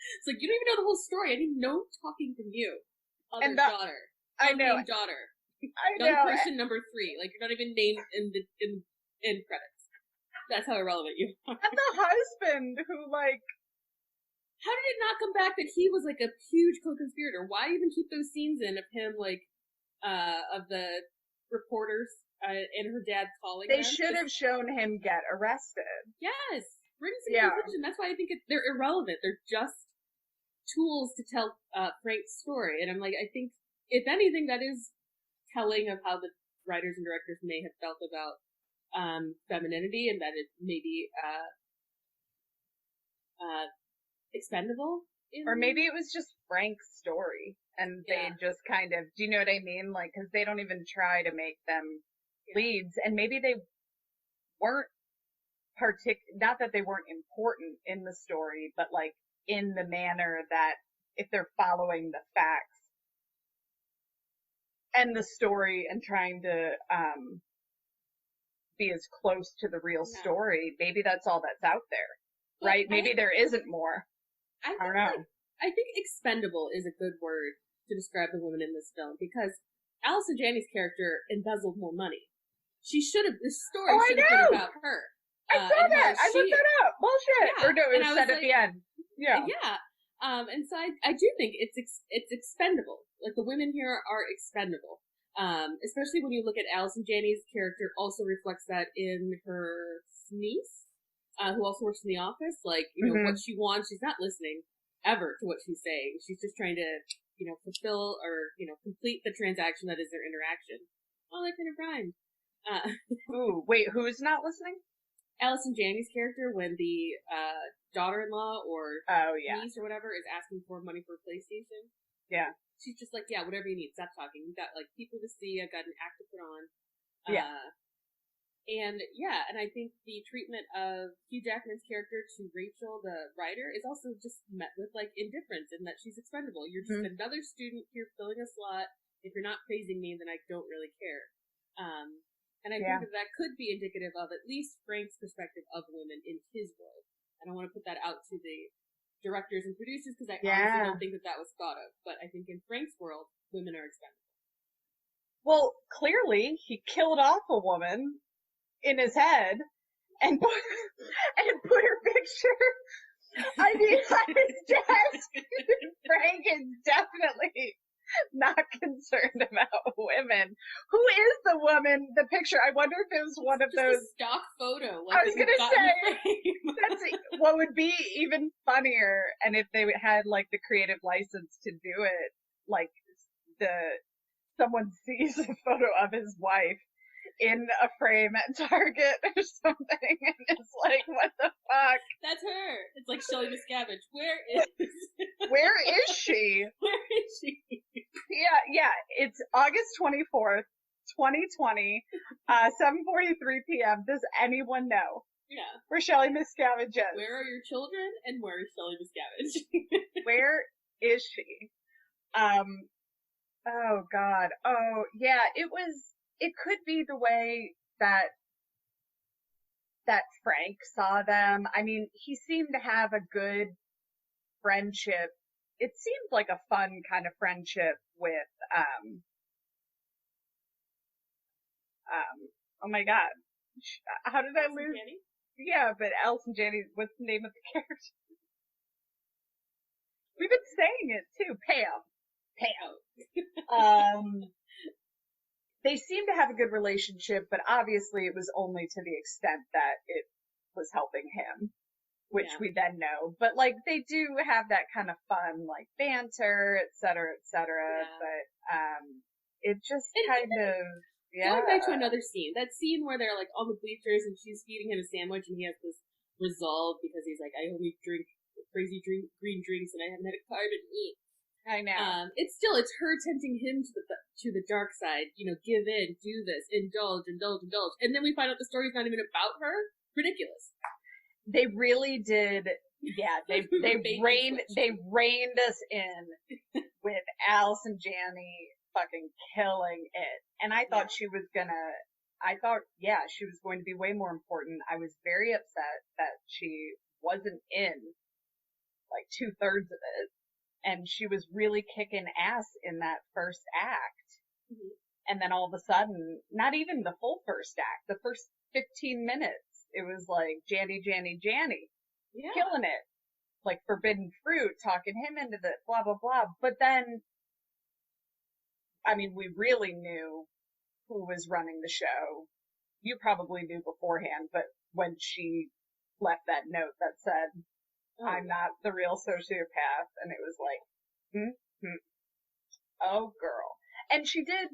It's like, you don't even know the whole story. I need no talking from you. And daughter. I know. Daughter. I know. Young person number 3. Like, you're not even named in the end credits. That's how irrelevant you are. And the husband who, like... How did it not come back that he was, like, a huge co-conspirator? Why even keep those scenes in of him, like, of the reporters and her dad calling They them? should have shown him get arrested. Yes! Bring some conclusion. That's why I think they're irrelevant. They're just tools to tell Frank's story. And I'm like, I think, if anything, that is telling of how the writers and directors may have felt about femininity, and that it may be expendable. Or maybe it was just Frank's story, and they just kind of, do you know what I mean? Like, because they don't even try to make them leads, and maybe they weren't not that they weren't important in the story, but like in the manner that if they're following the facts and the story and trying to be as close to the real story. Maybe that's all that's out there, right? Maybe there isn't more. I don't know. I think expendable is a good word to describe the woman in this film, because Alison Janney's character embezzled more money. This story should have been about her. I saw that. I looked that up. Bullshit. Yeah. Or no, it was said at the end. Yeah. Yeah. And so I do think it's expendable. Like, the women here are expendable. Especially when you look at Alison Janney's character also reflects that in her niece, who also works in the office. Like, you know, what she wants, she's not listening ever to what she's saying. She's just trying to, you know, fulfill or, you know, complete the transaction that is their interaction. Oh, that kind of rhymed. Ooh, wait, who's not listening? Alison Janney's character, when the daughter-in-law or niece or whatever is asking for money for a PlayStation. Yeah. She's just like, yeah, whatever you need, stop talking. We've got, like, people to see, I've got an act to put on. And I think the treatment of Hugh Jackman's character to Rachel, the writer, is also just met with, like, indifference in that she's expendable. You're just another student here filling a slot. If you're not praising me, then I don't really care. And I think that could be indicative of at least Frank's perspective of women in his world. I don't want to put that out to the directors and producers, because I honestly don't think that was thought of. But I think in Frank's world, women are expendable. Well, clearly, he killed off a woman in his head and put her picture, I mean, on his desk. Frank is definitely not concerned about women. Who is the woman, the picture? I wonder if it was one of those. A stock photo. Like, I was going to say, what would be even funnier, and if they had, like, the creative license to do it, like, someone sees a photo of his wife in a frame at Target or something, and it's like, what the fuck? That's her. It's like Shelley Miscavige. Where is she? Where is she? Yeah, it's August 24th, 2020, 7:43 p.m. Does anyone know? Yeah. Where Shelley Miscavige is? Where are your children, and where is Shelley Miscavige? Where is she? Oh God. Oh yeah, it could be the way that Frank saw them. I mean, he seemed to have a good friendship. It seemed like a fun kind of friendship with, oh my God. How did I lose? Janney? Yeah, but Alison Janney, what's the name of the character? We've been saying it too. Pam. They seem to have a good relationship, but obviously it was only to the extent that it was helping him, which we then know. But, like, they do have that kind of fun, like, banter, et cetera, but it just Going back to another scene, that scene where they're, like, on the bleachers and she's feeding him a sandwich and he has this resolve because he's like, I only drink crazy green drinks and I haven't had a carb in eat. I know. It's her tempting him to the dark side. You know, give in, do this, indulge. And then we find out the story's not even about her. Ridiculous. They really did. Yeah, they reined us in with Alison Janney fucking killing it. And I thought she was going to be way more important. I was very upset that she wasn't in like 2/3 of it. And she was really kicking ass in that first act. Mm-hmm. And then all of a sudden, not even the full first act, the first 15 minutes, it was like Janney, killing it. Like forbidden fruit, talking him into the blah, blah, blah. But then, I mean, we really knew who was running the show. You probably knew beforehand, but when she left that note that said, I'm not the real sociopath. And it was like, oh girl. And she did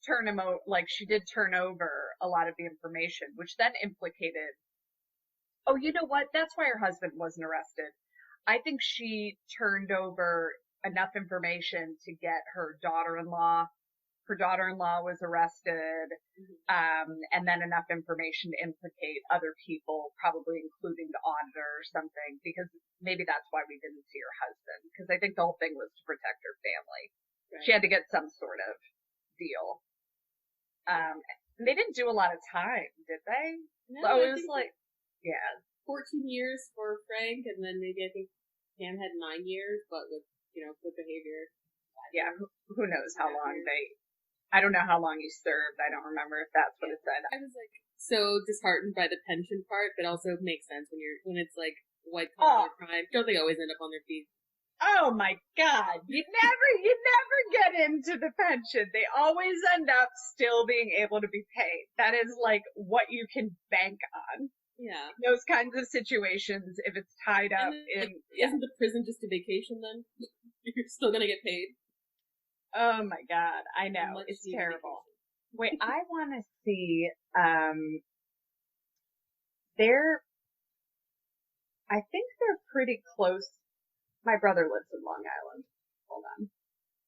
turn him over, she did turn over a lot of the information, which then implicated, oh, you know what? That's why her husband wasn't arrested. I think she turned over enough information to get her daughter-in-law her daughter-in-law was arrested, and then enough information to implicate other people, probably including the auditor or something, because maybe that's why we didn't see her husband, because I think the whole thing was to protect her family. Right. She had to get some sort of deal. They didn't do a lot of time, did they? No, it was like, 14 years for Frank, and then maybe I think Pam had 9 years, but with, good behavior. Yeah, who knows how long I don't know how long he served. I don't remember if that's what it said. I was like so disheartened by the pension part, but also makes sense when it's like white collar crime. Don't they always end up on their feet? Oh my God. You never get into the pension. They always end up still being able to be paid. That is like what you can bank on. Yeah. Those kinds of situations, if it's tied up isn't the prison just a vacation then? You're still gonna get paid. Oh my God. I know. It's terrible. Wait, I want to see, I think they're pretty close. My brother lives in Long Island. Hold on.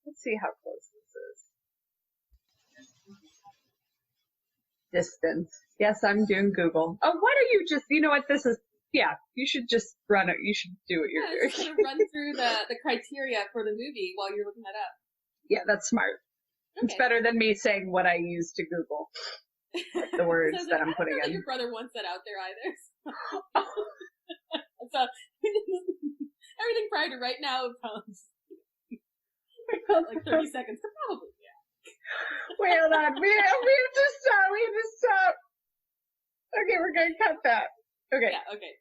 Let's see how close this is. Distance. Yes, I'm doing Google. Oh, why don't you just, you know what, you should just run it. You should do what you're doing. Just gonna run through the criteria for the movie while you're looking that up. Yeah, that's smart. Okay. It's better than me saying what I use to Google. Like the words that I'm putting in. Your brother wants that out there either. So everything prior to right now comes like 30 seconds. So probably, yeah. Wait, hold on. We have to stop. Okay, we're going to cut that. Okay. Yeah, okay.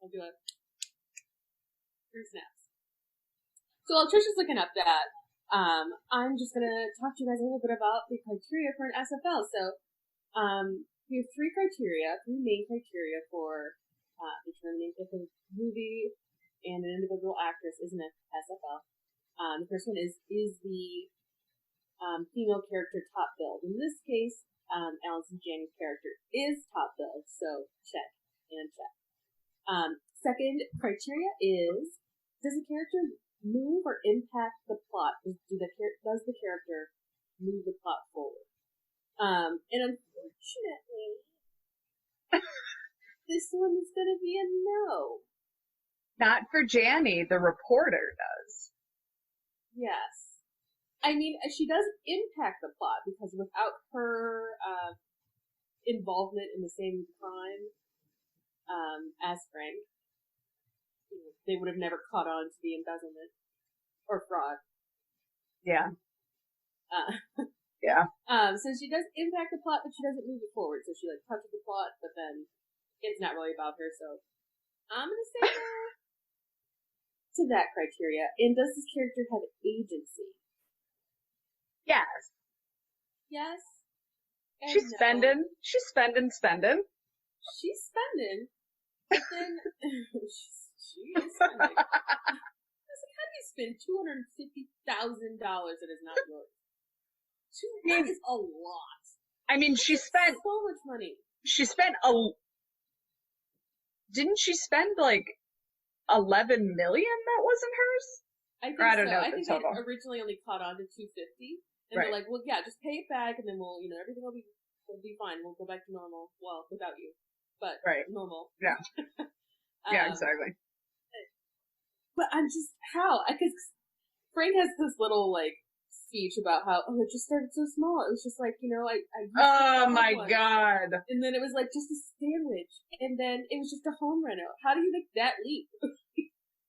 I'll do it. 3 snaps. So while Tricia's looking up that, I'm just going to talk to you guys a little bit about the criteria for an SFL. So we have 3 main criteria for determining if a movie and an individual actress is an SFL. The first one is the female character top billed. In this case, Alison Janney's character is top billed, so check and check. Second criteria is, does the character move or impact the plot? Does the character move the plot forward? And unfortunately, this one is going to be a no. Not for Janney, the reporter does. Yes. I mean, she does impact the plot, because without her involvement in the same crime as Frank, they would have never caught on to the embezzlement or fraud. Yeah. Yeah. So she does impact the plot, but she doesn't move it forward. So she touches the plot, but then it's not really about her. So I'm gonna say no to that criteria. And does this character have agency? Yes. Yes. She's spending. She's spending. She's spending. But then she is spending. How do you spend $250,000 that is not yours? That is a lot. I mean, she spent so much money. She spent didn't she spend like 11 million that wasn't hers? I don't know. I think they originally only caught on to 250, and they're like, "Well, yeah, just pay it back, and then we'll, everything will be fine. We'll go back to normal. Well, without you, but normal." Yeah. Yeah, exactly. But I'm just because Frank has this little speech about how it just started so small. It was just I oh my God. And then it was just a sandwich, and then it was just a home reno. How do you make that leap?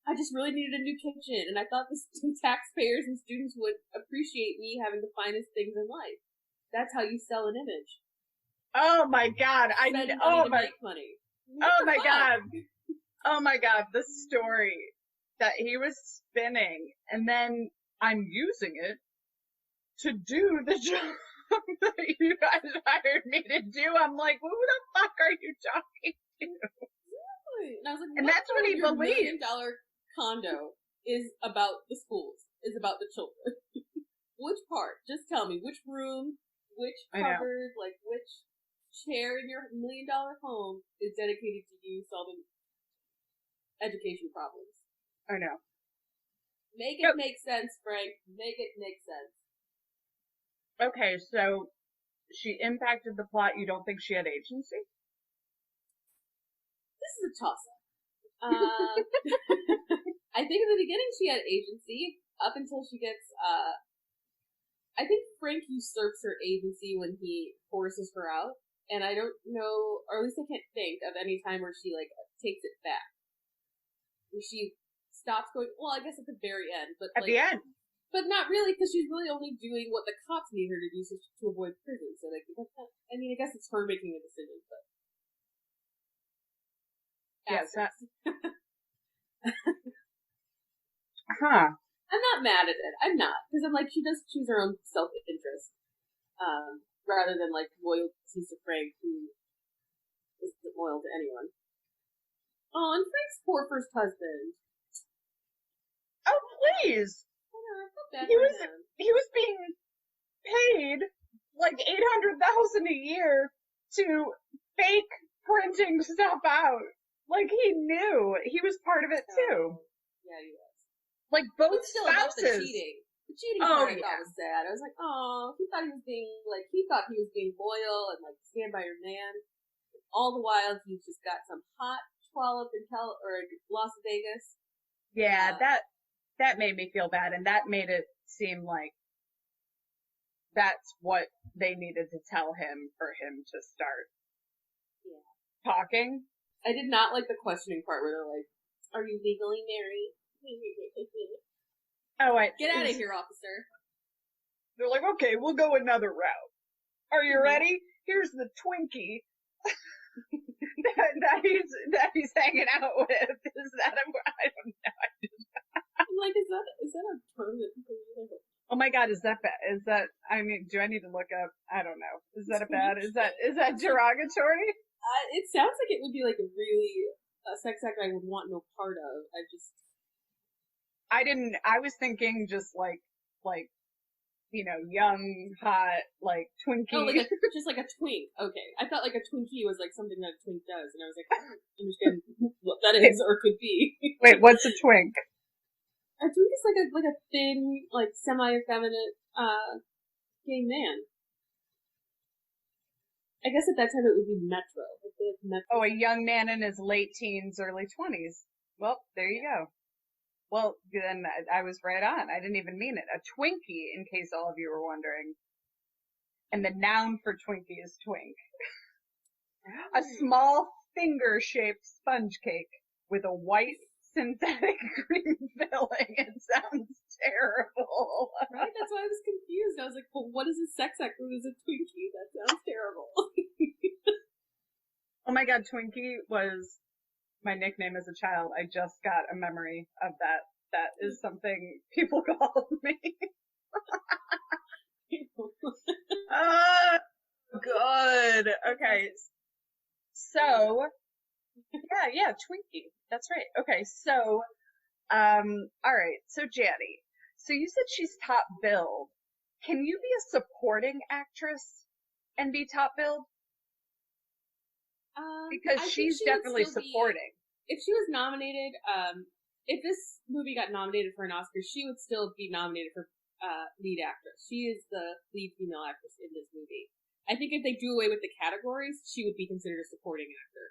I just really needed a new kitchen, and I thought the taxpayers and students would appreciate me having the finest things in life. That's how you sell an image. Oh my God! Make money. Oh my God! Oh my God! The story that he was spinning, and then I'm using it to do the job that you guys hired me to do. I'm like, who the fuck are you talking to? And I was like, and that's what he believes. $1 million condo is about the schools, is about the children. Which part? Just tell me which room, which cupboard, which chair in your $1 million home is dedicated to you solving education problems. I know. Make it make sense, Frank. Make it make sense. Okay, so she impacted the plot. You don't think she had agency? This is a toss-up. I think in the beginning she had agency up until she gets, I think Frank usurps her agency when he forces her out. And I don't know, or at least I can't think of any time where she, like, takes it back. Where she stops going, well, I guess at the very end, but At the end. But not really, because she's really only doing what the cops need her to do to avoid prison. So, like, I mean, I guess it's her making a decision, but. Yes. Huh. I'm not mad at it. I'm not. Because I'm like, she does choose her own self-interest. Rather than, like, loyalty to Frank, who isn't loyal to anyone. Oh, and Frank's poor first husband. Oh, please! I know, I felt bad He for was him. he was being paid like $800,000 a year to fake printing stuff out. Like, he knew he was part of it too. Yeah, he was. Like, both But still spouses. about the cheating. The cheating part I thought was sad. I was like, oh, he thought he was being loyal and like stand by your man. All the while he's just got some hot twelve in Las Vegas. Yeah, that made me feel bad, and that made it seem like that's what they needed to tell him for him to start talking. I did not like the questioning part where they're like, "Are you legally married?" Oh, get out of here, officer. They're like, okay, we'll go another route. Are you ready? Here's the Twinkie that he's hanging out with. Is that I don't know. I'm like, is that a term that people use? Oh my god, is that bad? Is that, I mean, do I need to look up? I don't know. Is that a bad? Is that derogatory? It sounds like it would be like a sex act I would want no part of. I was thinking just like, you know, young, hot, like, Twinkie. Oh, just like a twink. Okay. I thought like a Twinkie was like something that a twink does, and I was like, I don't understand what that is or could be. Wait, what's a twink? A twink is like a thin, like semi-effeminate, gay man. I guess at that time it would be Metro. I feel like Metro. Oh, a young man in his late teens, early 20s. Well, there you go. Well, then I was right on. I didn't even mean it. A Twinkie, in case all of you were wondering. And the noun for Twinkie is twink. Oh. A small finger-shaped sponge cake with a white synthetic cream filling. It sounds terrible. Right? That's why I was confused. I was like, well, what is a sex act? What is a Twinkie? That sounds terrible. Oh my god, Twinkie was my nickname as a child. I just got a memory of that. That is something people called me. Good. Okay. So, yeah, Twinkie. That's right. Okay, so, alright, so Janney. So you said she's top billed. Can you be a supporting actress and be top billed? Because she's definitely supporting. If she was nominated, if this movie got nominated for an Oscar, she would still be nominated for lead actress. She is the lead female actress in this movie. I think if they do away with the categories, she would be considered a supporting actor.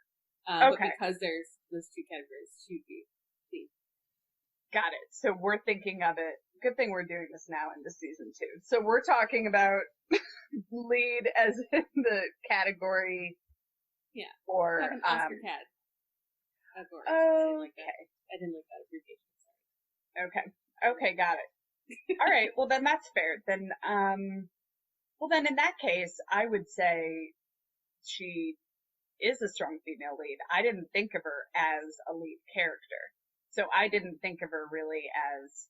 Okay. But because there's those two categories, she would be lead. Got it. So we're thinking of it. Good thing we're doing this now into season 2. So we're talking about lead as in the category. Yeah. Or Oscar cat. Okay. I didn't like that abbreviation. Sorry. Okay, got it. All right, well then that's fair. Then, in that case, I would say she is a strong female lead. I didn't think of her as a lead character, so I didn't think of her really as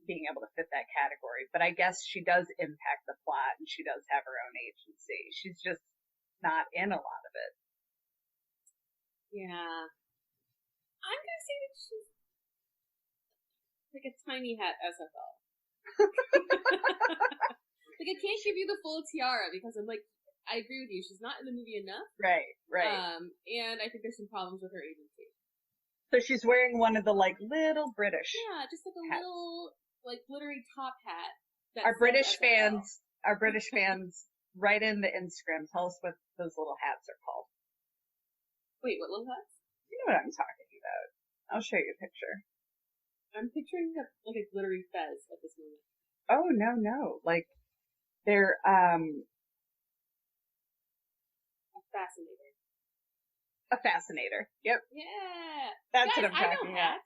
being able to fit that category. But I guess she does impact the plot, and she does have her own agency. She's just not in a lot of it. Yeah. I'm gonna say that she's like a tiny hat SFL. Like, I can't give you the full tiara because I'm like, I agree with you. She's not in the movie enough. Right. And I think there's some problems with her agency. So she's wearing one of the, like, little British Yeah, just like a hats. little, like, glittery top hat. Our British fans our British fans, write in the Instagram. Tell us what those little hats are called. Wait, what little hats? You know what I'm talking about. I'll show you a picture. I'm picturing like a glittery fez at this moment. Oh, no. Like, they're, A fascinator. A fascinator. Yep. Yeah. That's Guys, what I'm talking about.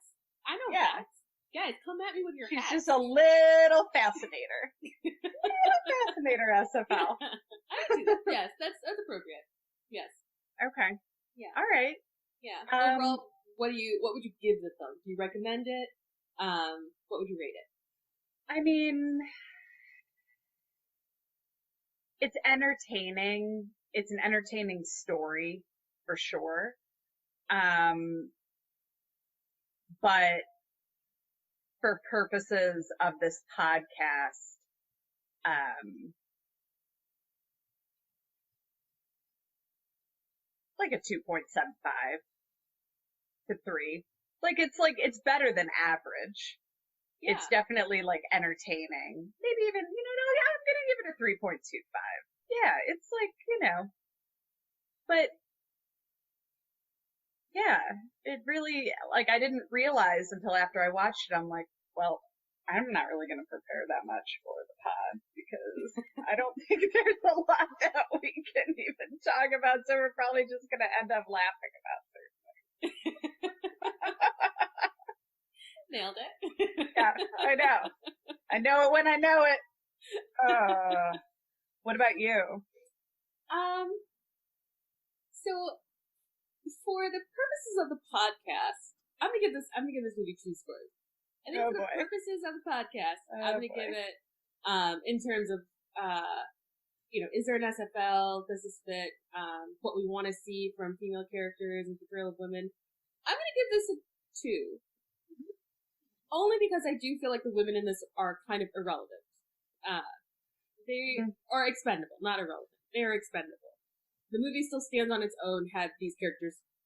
I know hats. Guys, come at me with your She's hats. just a little fascinator. Little fascinator SFL. I can see that. Yes, that's appropriate. Yes. Okay. Yeah. All right. Yeah. Overall, what would you give the film? Do you recommend it? What would you rate it? I mean, it's entertaining. It's an entertaining story for sure. But for purposes of this podcast, like a 2.75 to 3. Like it's better than average. Yeah. It's definitely like entertaining. Maybe even, no, I'm gonna give it a 3.25. Yeah, it's like, but yeah, it really, like, I didn't realize until after I watched it, I'm like, well, I'm not really going to prepare that much for the pod because I don't think there's a lot that we can even talk about, so we're probably just going to end up laughing about certain things. Nailed it. Yeah, I know. I know it when I know it. What about you? So for the purposes of the podcast, I'm gonna give this movie 2 scores. I think for the purposes of the podcast, I'm gonna give it, in terms of, is there an SFL? Does this fit, what we want to see from female characters and portrayal of women? I'm gonna give this a 2. Only because I do feel like the women in this are kind of irrelevant. They are expendable, not irrelevant. They are expendable. The movie still stands on its own had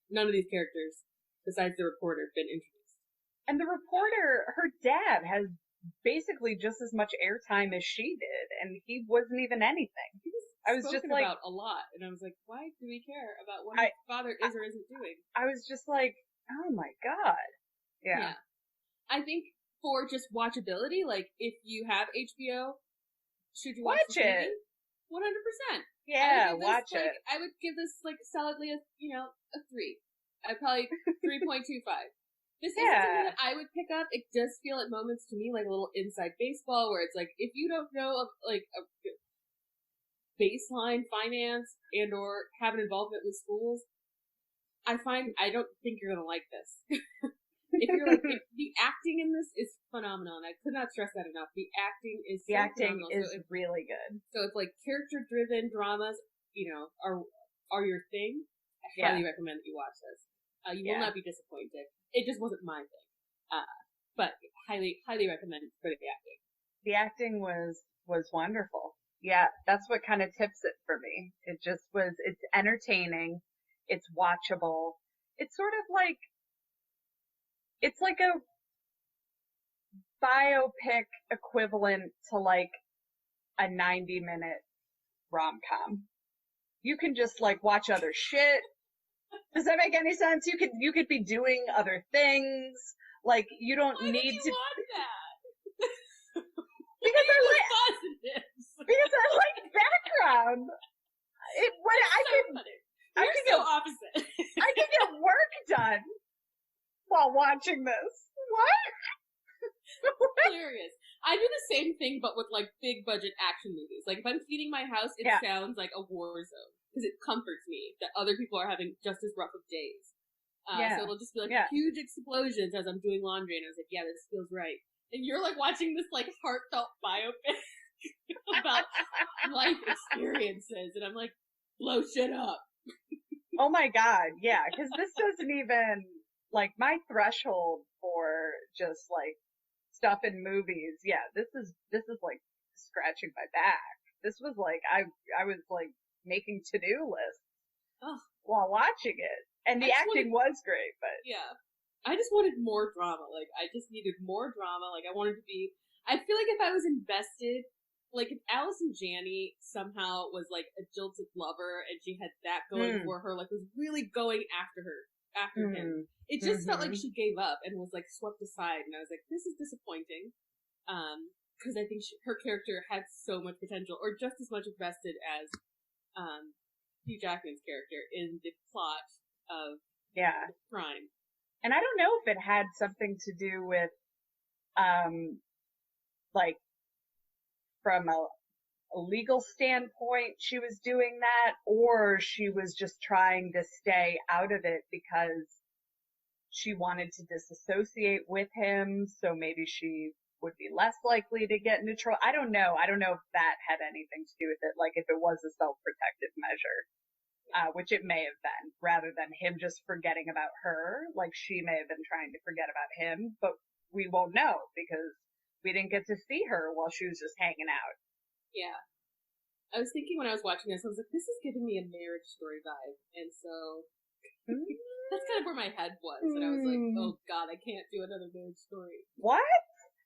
none of these characters, besides the reporter, been introduced. And the reporter, her dad, has basically just as much airtime as she did, and he wasn't even anything. I was just like, about a lot, and I was like, why do we care about what his father is or isn't doing? I was just like, oh my god. Yeah. I think for just watchability, like, if you have HBO, should you watch it? 100%. Yeah, watch it. I would give this, like, solidly a 3. I'd probably 3.25. This isn't something that I would pick up. It does feel at moments to me like a little inside baseball, where it's like, if you don't know of, like, a baseline finance and or have an involvement with schools, I don't think you're gonna like this. If the acting in this is phenomenal, and I could not stress that enough. The acting is phenomenal. Really good. So if, like, character-driven dramas, are your thing, I highly recommend that you watch this. You will not be disappointed. It just wasn't my thing. But highly, highly recommend for the acting. The acting was wonderful. Yeah, that's what kind of tips it for me. It's entertaining. It's watchable. It's sort of like, it's like a biopic equivalent to, like, a 90-minute rom-com. You can just, like, watch other shit. Does that make any sense? You could be doing other things. Like, you don't Why need did you want that? Because I like background. I could go opposite. I could get work done while watching this. What? Hilarious. I do the same thing, but with, like, big budget action movies. Like, if I'm cleaning my house, it sounds like a war zone. Because it comforts me that other people are having just as rough of days. So it'll just be, like, huge explosions as I'm doing laundry, and I was like, yeah, this feels right. And you're, like, watching this, like, heartfelt biopic about life experiences, and I'm like, blow shit up. Oh my god, yeah, because this doesn't even, like, my threshold for just, like, stuff in movies, this is like scratching my back. This was like, I was like making to-do lists while watching it. And the acting was great, but yeah. I just wanted more drama. Like, I just needed more drama. Like, I wanted to be, I feel like if I was invested like if Alison Janney somehow was like a jilted lover and she had that going for her, like was really going after him. It just felt like she gave up and was like swept aside, and I was like, this is disappointing. Because I think her character had so much potential, or just as much invested as Hugh Jackman's character in the plot of Crime. And I don't know if it had something to do with, like, from a legal standpoint, she was doing that, or she was just trying to stay out of it because she wanted to disassociate with him, so maybe she would be less likely to get into trouble. I don't know. I don't know if that had anything to do with it, like if it was a self-protective measure, which it may have been, rather than him just forgetting about her. Like, she may have been trying to forget about him, but we won't know because we didn't get to see her while she was just hanging out. Yeah. I was thinking when I was watching this, I was like, this is giving me a Marriage Story vibe. And so that's kind of where my head was. And I was like, oh God, I can't do another Marriage Story. What?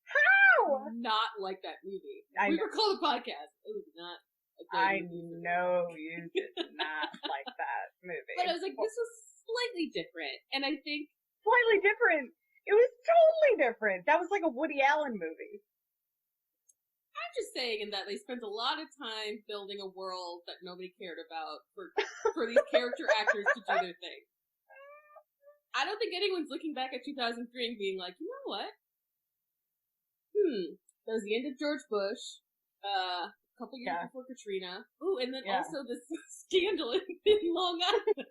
How? Not like that movie. We know. were called a podcast. It was not a good I movie. know you did not like that movie. But I was like, this was slightly different. And I think... Slightly different? It was totally different. That was like a Woody Allen movie. I'm just saying in that they spent a lot of time building a world that nobody cared about for these character actors to do their thing. I don't think anyone's looking back at 2003 and being like, you know what? That was the end of George Bush, a couple years before Katrina. Ooh, and then also this scandal in Long Island.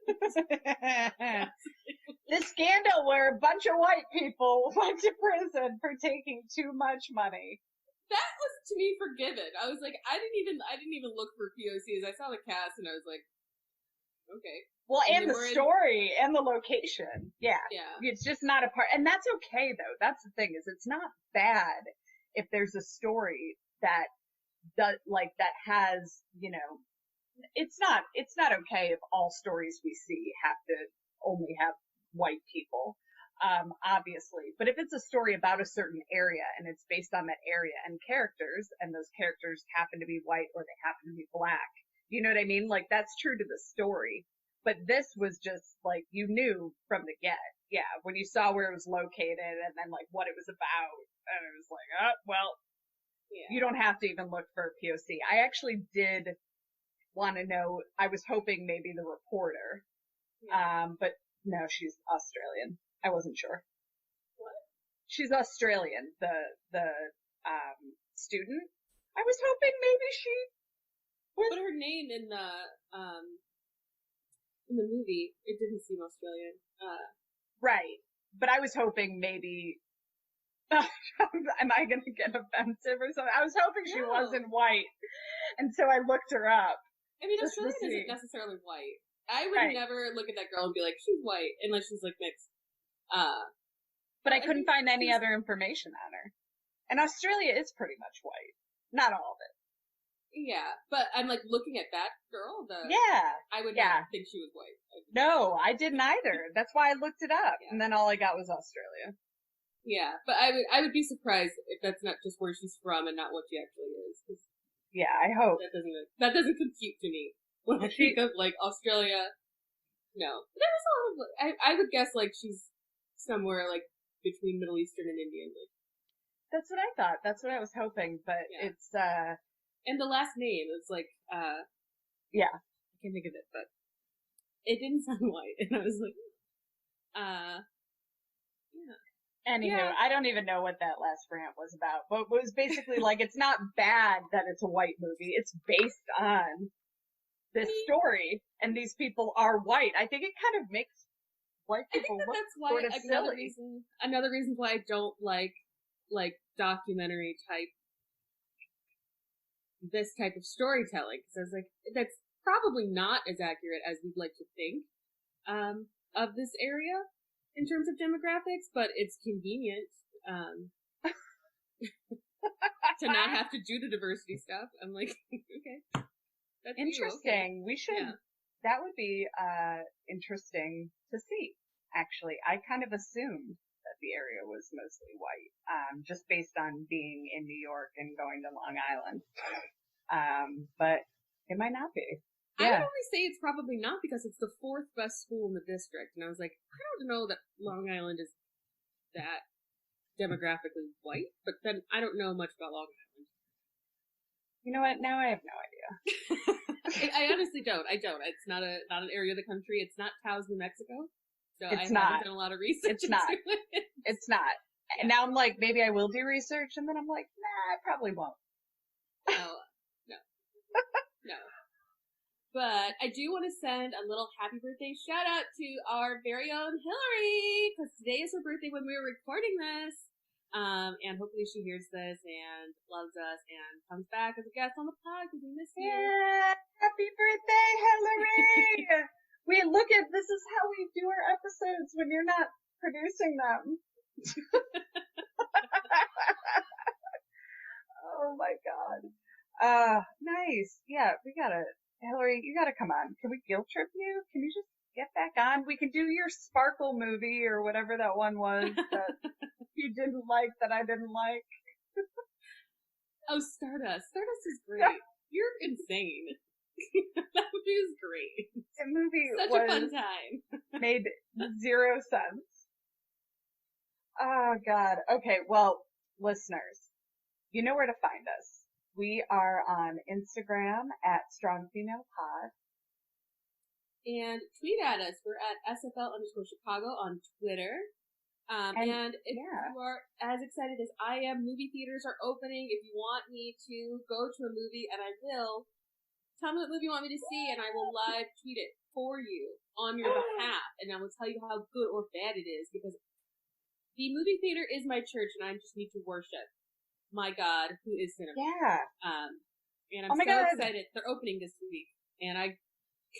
This scandal where a bunch of white people went to prison for taking too much money. That was, to me, forgiven. I was like, I didn't even look for POCs. I saw the cast and I was like, okay. Well, and the story and the location. Yeah. It's just not a part. And that's okay, though. That's the thing, is it's not bad if there's a story that does, like, that has, you know, it's not okay if all stories we see have to only have white people. Obviously. But if it's a story about a certain area and it's based on that area and characters, and those characters happen to be white or they happen to be black, you know what I mean? Like, that's true to the story. But this was just, like, you knew from the get. Yeah, when you saw where it was located and then, like, what it was about. And it was like, oh, well, you don't have to even look for a POC. I actually did want to know, I was hoping maybe the reporter. But no, she's Australian. I wasn't sure. What? She's Australian, the student. I was hoping maybe she was... But her name in the movie, it didn't seem Australian. Right. But I was hoping maybe... Am I going to get offensive or something? I was hoping she wasn't white. And so I looked her up. I mean, Australian isn't necessarily white. I would never look at that girl and be like, she's white, unless she's, like, mixed. But I couldn't find any other information on her. And Australia is pretty much white. Not all of it. Yeah, but I'm like looking at that girl. I would not think she was white. No, I didn't either. That's why I looked it up, and then all I got was Australia. Yeah, but I would be surprised if that's not just where she's from and not what she actually is. Yeah, I hope that doesn't compute to me when I think of like Australia. No, there was a lot of. I would guess like she's somewhere like between Middle Eastern and Indian. Like. That's what I thought. That's what I was hoping, but it's And the last name is like, I can't think of it, but it didn't sound white, and I was like, Anywho, I don't even know what that last rant was about, but it was basically like, it's not bad that it's a white movie. It's based on this story, and these people are white. I think it kind of makes white people look sort of silly. Another reason why I don't like documentary type, this type of storytelling, because I was like, that's probably not as accurate as we'd like to think of this area in terms of demographics, but it's convenient to not have to do the diversity stuff. I'm like, okay, that's interesting. We should. That would be interesting to see. Actually, I kind of assumed that the area was was mostly white, just based on being in New York and going to Long Island. But it might not be. I would only say it's probably not because it's the 4th best school in the district. And I was like, I don't know that Long Island is that demographically white, but then I don't know much about Long Island. You know what? Now I have no idea. I honestly don't. I don't. It's not an area of the country. It's not Taos, New Mexico. So I haven't done a lot of research. It's not. It's not. Yeah. And now I'm like, maybe I will do research, and then I'm like, nah, I probably won't. No. But I do want to send a little happy birthday shout out to our very own Hillary, because today is her birthday when we were recording this. And hopefully she hears this and loves us and comes back as a guest on the pod because we miss you. Yeah, happy birthday, Hillary! Look at, this is how we do our episodes when you're not producing them. Oh my god. Nice. Yeah, Hillary, you gotta come on. Can we guilt trip you? Can you just get back on? We can do your Sparkle movie or whatever that one was that you didn't like that I didn't like. Oh, Stardust. Stardust is great. You're insane. That movie is great. The movie Such was a fun time. made 0 sense. Oh god. Okay, well, listeners, you know where to find us. We are on Instagram at Strong Female Pod. And tweet at us. We're at SFL_Chicago on Twitter. And if you are as excited as I am, movie theaters are opening. If you want me to go to a movie, and I will, tell me what movie you want me to see, and I will live tweet it for you on your behalf. And I will tell you how good or bad it is, because the movie theater is my church, and I just need to worship my God, who is cinema. Yeah. And I'm so excited. They're opening this week, and I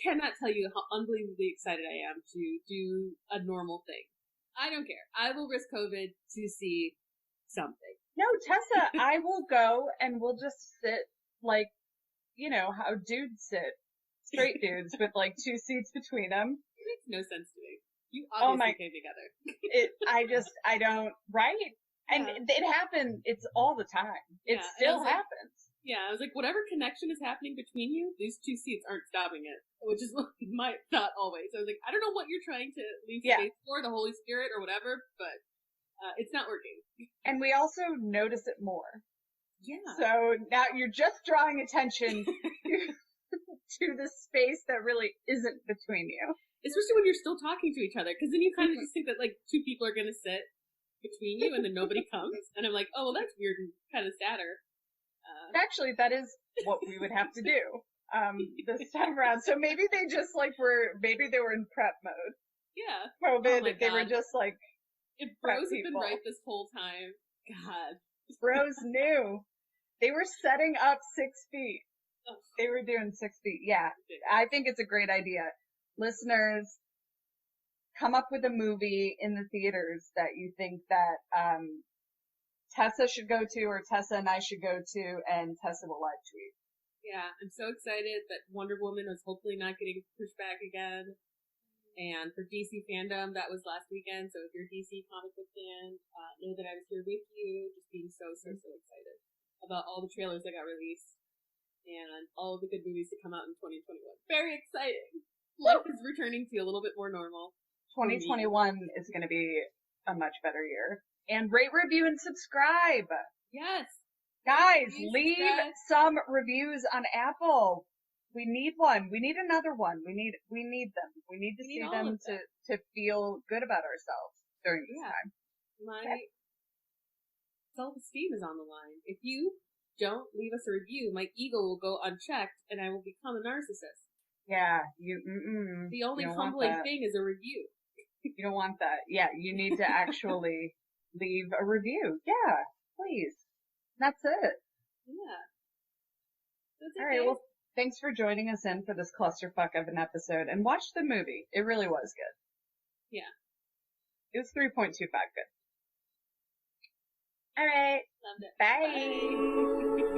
cannot tell you how unbelievably excited I am to do a normal thing. I don't care. I will risk COVID to see something. No, Tessa, I will go and we'll just sit like, you know, how dudes sit. Straight dudes with like 2 seats between them. It makes no sense to me. You obviously came together. I don't, right? And it happened, it's all the time. It still happens. Yeah, I was like, whatever connection is happening between you, these 2 seats aren't stopping it. Which is my thought always. I was like, I don't know what you're trying to leave space for, the Holy Spirit or whatever, but it's not working. And we also notice it more. Yeah. So now you're just drawing attention to the space that really isn't between you. Especially when you're still talking to each other, because then you kind of just think that like 2 people are going to sit between you and then nobody comes. And I'm like, oh, well, that's weird and kind of sadder. Actually, that is what we would have to do this time around. So maybe they just like maybe they were in prep mode. Yeah. COVID, they were just like, if bros have been right this whole time, God. Bros knew. They were setting up 6 feet. Oh. They were doing 6 feet. Yeah. I think it's a great idea. Listeners, come up with a movie in the theaters that you think that Tessa should go to, or Tessa and I should go to, and Tessa will live tweet. Yeah, I'm so excited that Wonder Woman is hopefully not getting pushed back again. And for DC fandom, that was last weekend. So if you're a DC comic book fan, know that I was here with you, just being so excited about all the trailers that got released and all of the good movies to come out in 2021. Very exciting. Life is returning to a little bit more normal. 2021 is going to be a much better year. And rate, review, and subscribe. Yes. Guys, leave some reviews on Apple. We need one. We need another one. We need them. We need to see them to feel good about ourselves during this time. My self-esteem is on the line. If you don't leave us a review, my ego will go unchecked and I will become a narcissist. Yeah, the only humbling thing is a review. You don't want that. Yeah, you need to actually leave a review. Yeah, please. That's it. Yeah. That's it. All right, well, thanks for joining us in for this clusterfuck of an episode. And watch the movie. It really was good. Yeah. It was 3.25 good. All right. Loved it. Bye.